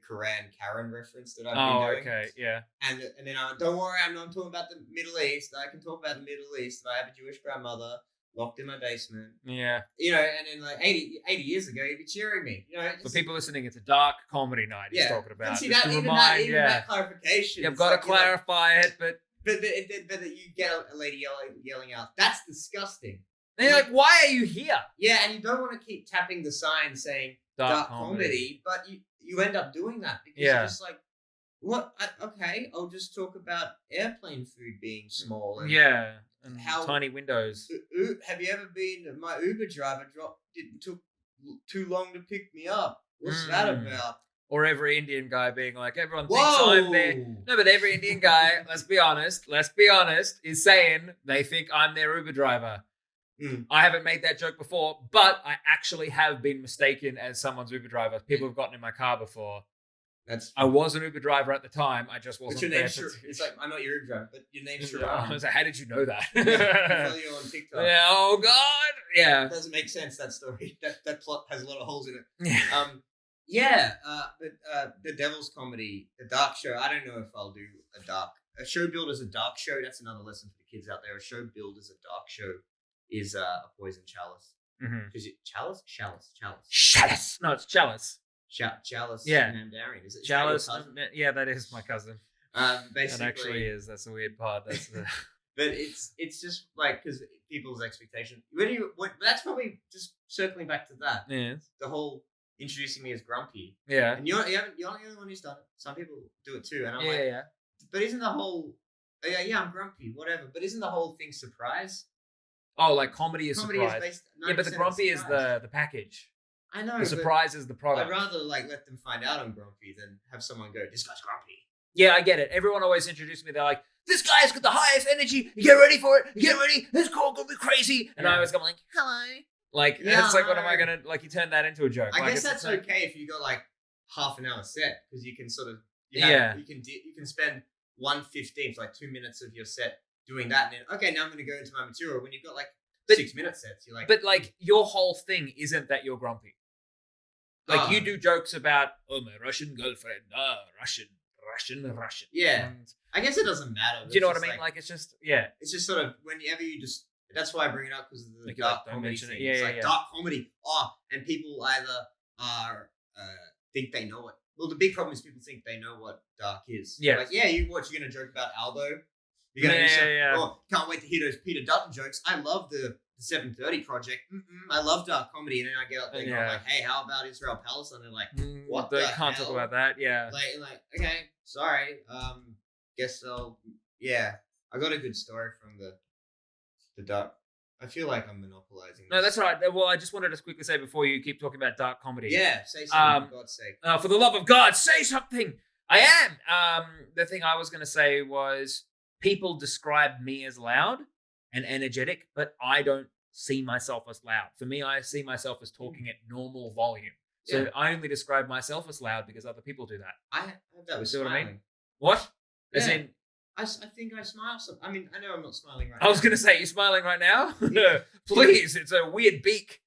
Quran Karen reference that I've been doing. Okay, yeah. And then don't worry, I'm not talking about the Middle East. I can talk about the Middle East. I have a Jewish grandmother locked in my basement. Yeah. And then like 80 years ago, you'd be cheering me. For people listening, it's a dark comedy night he's talking about. And see, that clarification. You've got to clarify it, but you get a lady yelling out, that's disgusting. And you're like, why are you here? Yeah, and you don't want to keep tapping the sign saying dark comedy, but you end up doing that because you're just like, what? Okay, I'll just talk about airplane food being small. And and how tiny windows. Have you ever been? My Uber driver took too long to pick me up. What's that about? Or every Indian guy being like, everyone thinks I'm there. No, but every Indian guy, let's be honest, is saying they think I'm their Uber driver. I haven't made that joke before, but I actually have been mistaken as someone's Uber driver. People have gotten in my car before. I was an Uber driver at the time. I just wasn't. But your name's it's like, I'm not your Uber driver, but your name's Sharam. I was like, how did you know that? I follow you on TikTok. Yeah, oh God. Yeah. It doesn't make sense, that story. That plot has a lot of holes in it. Yeah. But the Devil's Comedy, the dark show, I don't know if I'll do a show build as a dark show. That's another lesson for the kids out there. A show build as a dark show is a poison chalice. Because chalice? No, it's chalice. Chalice. Yeah. Namdarian. Is it chalice? Yeah, that is my cousin. Basically, that actually is. That's a weird part. That's the... But it's just like, because people's expectation. That's probably just circling back to that. Yeah. The whole introducing me as grumpy. Yeah. And you're not the only one who's done it. Some people do it too. And I'm like, but isn't the whole, I'm grumpy, whatever. But isn't the whole thing surprise? Oh, like comedy is Comedy surprise. is based. Yeah, but the 90% grumpy is surprise. the package. I know. The surprise is the product. I'd rather like let them find out I'm grumpy than have someone go, "This guy's grumpy." Yeah, I get it. Everyone always introduces me. They're like, "This guy's got the highest energy. You get ready for it. You get ready. This call gonna be crazy." And I always go like, "Hello." Like, it's like, what am I gonna like? You turn that into a joke. I like, guess that's okay if you go like half an hour set because you can sort of you can spend 1:15 for like 2 minutes of your set doing that, and then okay, now I'm gonna go into my material. When you've got like 6-minute sets, you're like, but like your whole thing isn't that you're grumpy. Like you do jokes about, oh, my Russian girlfriend, Russian. Yeah, And I guess it doesn't matter. do you know what I mean? Like it's just it's just sort of whenever you just. That's why I bring it up because of the like dark don't comedy mention thing. it. Yeah, it's yeah, like yeah. dark comedy. And people either are think they know it. Well, the big problem is people think they know what dark is. Yeah. Like, yeah, you're gonna joke about Aldo. You're gonna oh, can't wait to hear those Peter Dutton jokes. I love the 7:30 Project. I love dark comedy, and then I get up there and I'm like, hey, how about Israel Palestine? And they're like, what the can't hell? talk about that. Yeah. Like, okay, sorry. Guess I'll. Yeah, I got a good story from the dark. I feel like I'm monopolizing. No, that's all right. Well, I just wanted to quickly say before you keep talking about dark comedy. Yeah, say something for God's sake. For the love of God, say something. I am. The thing I was going to say was people describe me as loud and energetic, but I don't see myself as loud. For me, I see myself as talking at normal volume. So I only describe myself as loud because other people do that. I have that with see what I mean? smiling. What? Yeah. As in, I think I smile. I mean, I know I'm not smiling right I now. was going to say, you smiling right now? Yeah. Please, it's a weird beak.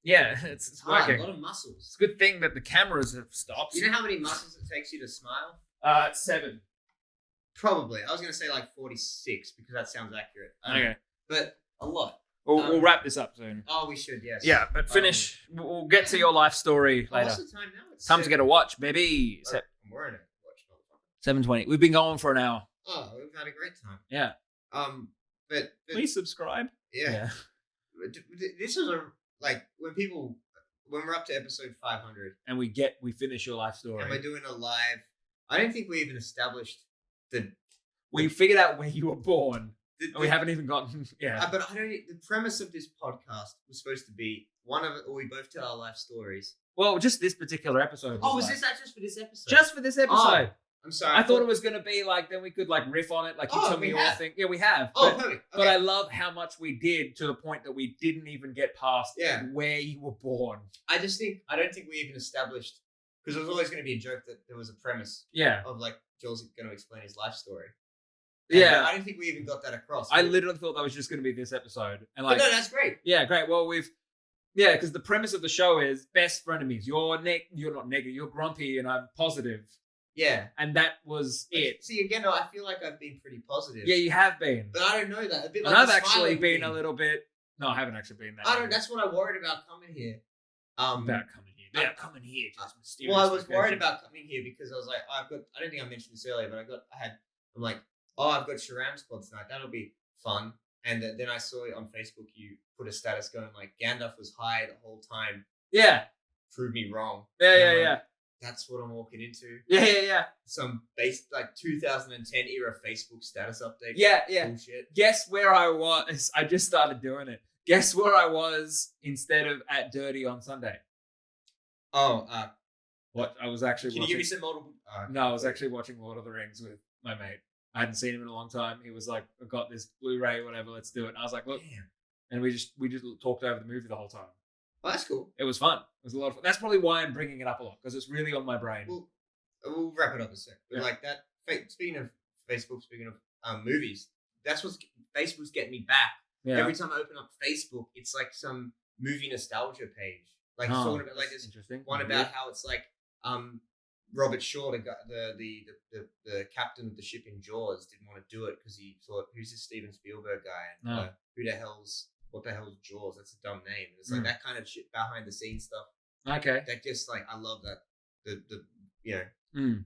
Yeah, it's hard, working. a lot of muscles. It's a good thing that the cameras have stopped. You know how many muscles it takes you to smile? 7. Probably. I was going to say like 46 because that sounds accurate. Okay. But a lot. We'll wrap this up soon. Oh, we should, yes. Yeah, but finish. We'll get to your life story later. What's the time now? It's Time to get a watch, baby. I'm wearing a watch, motherfucker. 7:20. We've been going for an hour. Oh, we've had a great time. Yeah. But Please subscribe. Yeah. This is like when we're up to episode 500 and we finish your life story and we're doing a live. I don't think we even established we figured out where you were born. We haven't even gotten but I don't. The premise of this podcast was supposed to be we both tell our life stories. Well, just this particular episode. Was this just for this episode? Just for this episode. I'm sorry. I thought it was going to be like, then we could like riff on it. Like you tell me your thing. Yeah, we have. Perfect. Okay. But I love how much we did to the point that we didn't even get past where you were born. I don't think we even established, because there was always going to be a joke that there was a premise. Yeah. Of like, Joel's going to explain his life story. Yeah. I don't think we even got that across. I literally thought that was just going to be this episode. And like, but no, that's great. Yeah, great. Well, because the premise of the show is best frenemies. You're not negative. You're grumpy and I'm positive. Yeah. And that was it. See, again, I feel like I've been pretty positive. Yeah, you have been. But I don't know that. A bit like and I've actually been a little bit. No, I haven't actually been that. I don't. That's what I worried about coming here. About coming here. Yeah, coming here. Just mysterious. Well, I was worried about coming here because I was like, I don't think I mentioned this earlier, but I'm like, I've got Sharam's pod tonight. That'll be fun. And then I saw on Facebook you put a status going like, Gandalf was high the whole time. Yeah. Prove me wrong. Yeah. That's what I'm walking into. Yeah. Some 2010 era Facebook status update. Yeah. Bullshit. Guess where I was? I just started doing it. Guess where I was instead of at Dirty on Sunday? What? I was actually. Can you give me some multiple? No, I was actually watching Lord of the Rings with my mate. I hadn't seen him in a long time. He was like, "I've got this Blu-ray, whatever. Let's do it." And I was like, "Look," and we just talked over the movie the whole time. Oh, that's cool. It was fun. It was a lot of fun. That's probably why I'm bringing it up a lot because it's really on my brain. We'll wrap it up in a sec. But like that. Speaking of Facebook, speaking of movies, that's what's Facebook's getting me back. Yeah. Every time I open up Facebook, it's like some movie nostalgia page. Like talking about like this one about how it's like Robert Shaw, the captain of the ship in Jaws, didn't want to do it because he thought, who's this Steven Spielberg guy? And what the hell's Jaws? That's a dumb name. And it's like that kind of shit behind the scenes stuff. Okay. That just like, I love that.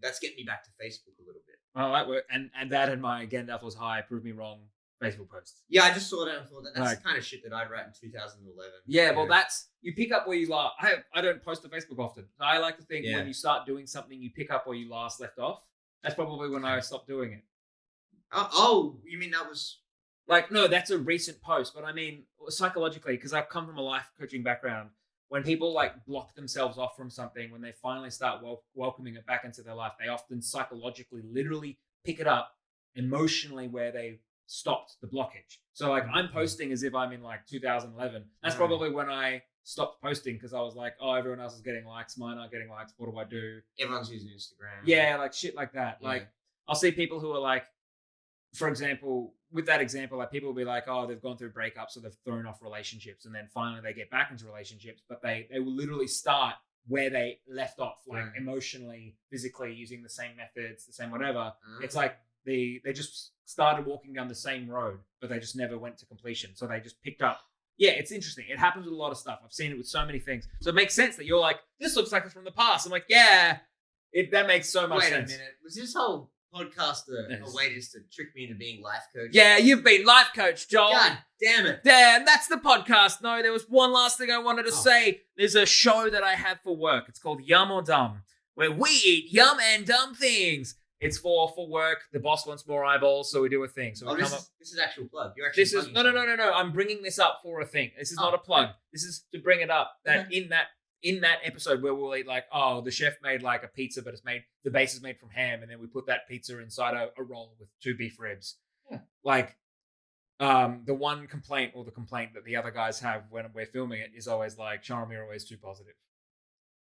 That's getting me back to Facebook a little bit. Oh, that worked. And that and my Gandalf was high, prove me wrong Facebook posts. Yeah, I just saw that and thought that's the kind of shit that I'd write in 2011. Yeah, well, that's, you pick up where you last. I don't post to Facebook often. I like to think when you start doing something, you pick up where you last left off. That's probably when I stopped doing it. Oh, you mean that was Like, no, that's a recent post, but I mean, psychologically, because I've come from a life coaching background, when people like block themselves off from something, when they finally start welcoming it back into their life, they often psychologically, literally pick it up emotionally where they stopped the blockage. So like I'm posting as if I'm in like 2011. That's probably when I stopped posting because I was like, oh, everyone else is getting likes, mine aren't getting likes. What do I do? Everyone's using Instagram. Yeah, like shit like that. Yeah. Like I'll see people who are like, for example, with that example, like people will be like, oh, they've gone through breakups, so they've thrown off relationships, and then finally they get back into relationships, but they will literally start where they left off, like emotionally, physically, using the same methods, the same whatever. It's like they just started walking down the same road, but they just never went to completion. So they just picked up. Yeah, it's interesting. It happens with a lot of stuff. I've seen it with so many things. So it makes sense that you're like, this looks like it's from the past. I'm like, yeah, that makes so much sense. Wait a minute. Was this whole podcast a way just to trick me into being life coach? Yeah, you've been life coach, Joel. God damn it. Damn, that's the podcast. No, there was one last thing I wanted to say. There's a show that I have for work. It's called Yum or Dumb, where we eat yum and dumb things. It's for work. The boss wants more eyeballs, so we do a thing. So we this is actual plug. You're actually no. I'm bringing this up for a thing. This is not a plug. This is to bring it up that in that episode where we'll eat like, oh, the chef made like a pizza, but the base is made from ham, and then we put that pizza inside a roll with 2 beef ribs. Yeah. Like, the one complaint or the complaint that the other guys have when we're filming it is always like, Sharam, you're always too positive.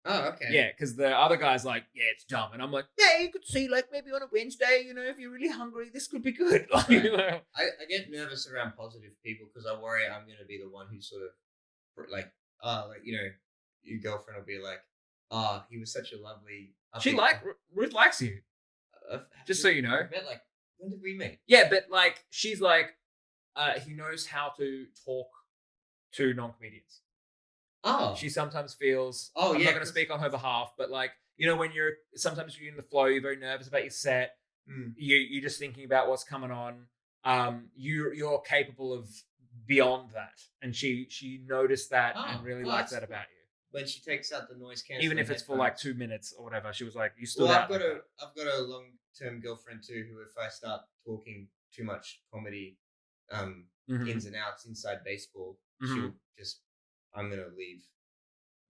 Oh, okay. Yeah, because the other guy's like, yeah, it's dumb. And I'm like, yeah, you could see like maybe on a Wednesday, if you're really hungry, this could be good. Right. I get nervous around positive people because I worry I'm going to be the one who sort of like, your girlfriend will be like, oh, he was such a lovely... Ruth likes you. Just so you know. But like, when did we meet? Yeah, but like, she's like, he knows how to talk to non-comedians. Oh. She sometimes feels, I'm not going to speak on her behalf, but like, when sometimes you're in the flow, you're very nervous about your set. You're just thinking about what's coming on. You're capable of beyond that. And she noticed that and really liked that about you. When she takes out the noise cancelling, even if it's for like 2 minutes or whatever, she was like, "You stood out." I've got a long-term girlfriend too, who if I start talking too much comedy, ins and outs inside baseball, she'll just, I'm gonna leave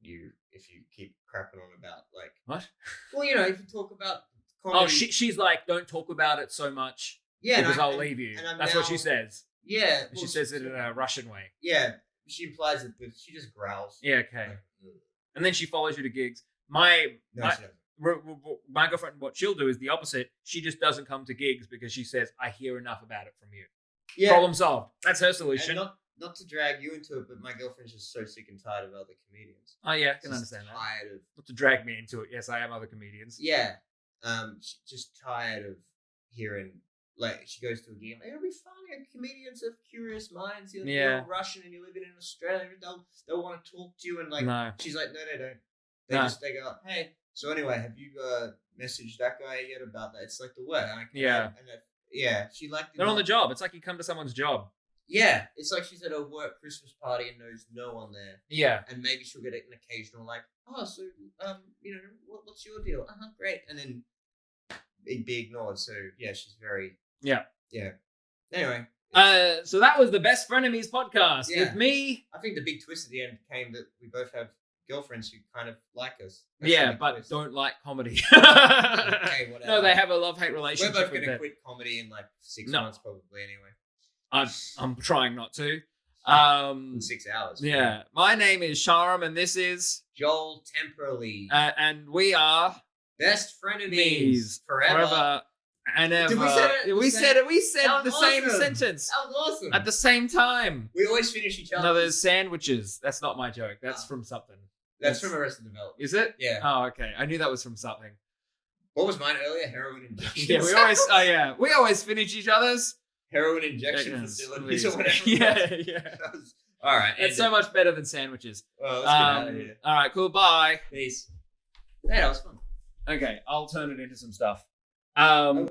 you if you keep crapping on about like what? Well, if you talk about comedy. Oh, she's like, don't talk about it so much. Yeah, because I'll leave you. That's what she says. Yeah, she says it in a Russian way. Yeah. She implies it, but she just growls. Yeah, okay. And then she follows you to gigs. My girlfriend, what she'll do is the opposite. She just doesn't come to gigs because she says, I hear enough about it from you. Yeah. Problem solved. That's her solution. And not to drag you into it, but my girlfriend's just so sick and tired of other comedians. Oh, yeah, I can understand that. Not to drag me into it. Yes, I am other comedians. Yeah. She's just tired of hearing... Like, she goes to a gig, it'll be funny. Comedians have curious minds. You're Russian and you're living in Australia. They'll want to talk to you. And, like, she's like, no, they don't. They go, hey. So, anyway, have you messaged that guy yet about that? It's like the what? She liked They're on the job. It's like you come to someone's job. Yeah. It's like she's at a work Christmas party and knows no one there. Yeah. And maybe she'll get an occasional, like, oh, so, what's your deal? Great. And then be ignored. So, yeah, she's very... Yeah. Anyway. So that was the Best Frenemies podcast with me. I think the big twist at the end came that we both have girlfriends who kind of like us. But don't like comedy. Okay, whatever. No, they have a love-hate relationship. We're both going to quit comedy in like 6 months probably anyway. I'm trying not to. In 6 hours. Yeah. My name is Sharam and this is... Joel Temporally. And we are... Best Frenemies forever. And ever. We said the same sentence. That was awesome. At the same time. We always finish each other. No, there's sandwiches. That's not my joke. That's from something. That's from Arrested Development. Is it? Yeah. Oh, okay. I knew that was from something. What was mine earlier? Heroin injections. Yeah, we always finish each other's heroin injection facilities or whatever. Yeah. All right. It's so much better than sandwiches. Well, let's get out of here. All right, cool. Bye. Peace. Hey, that was fun. Okay, I'll turn it into some stuff.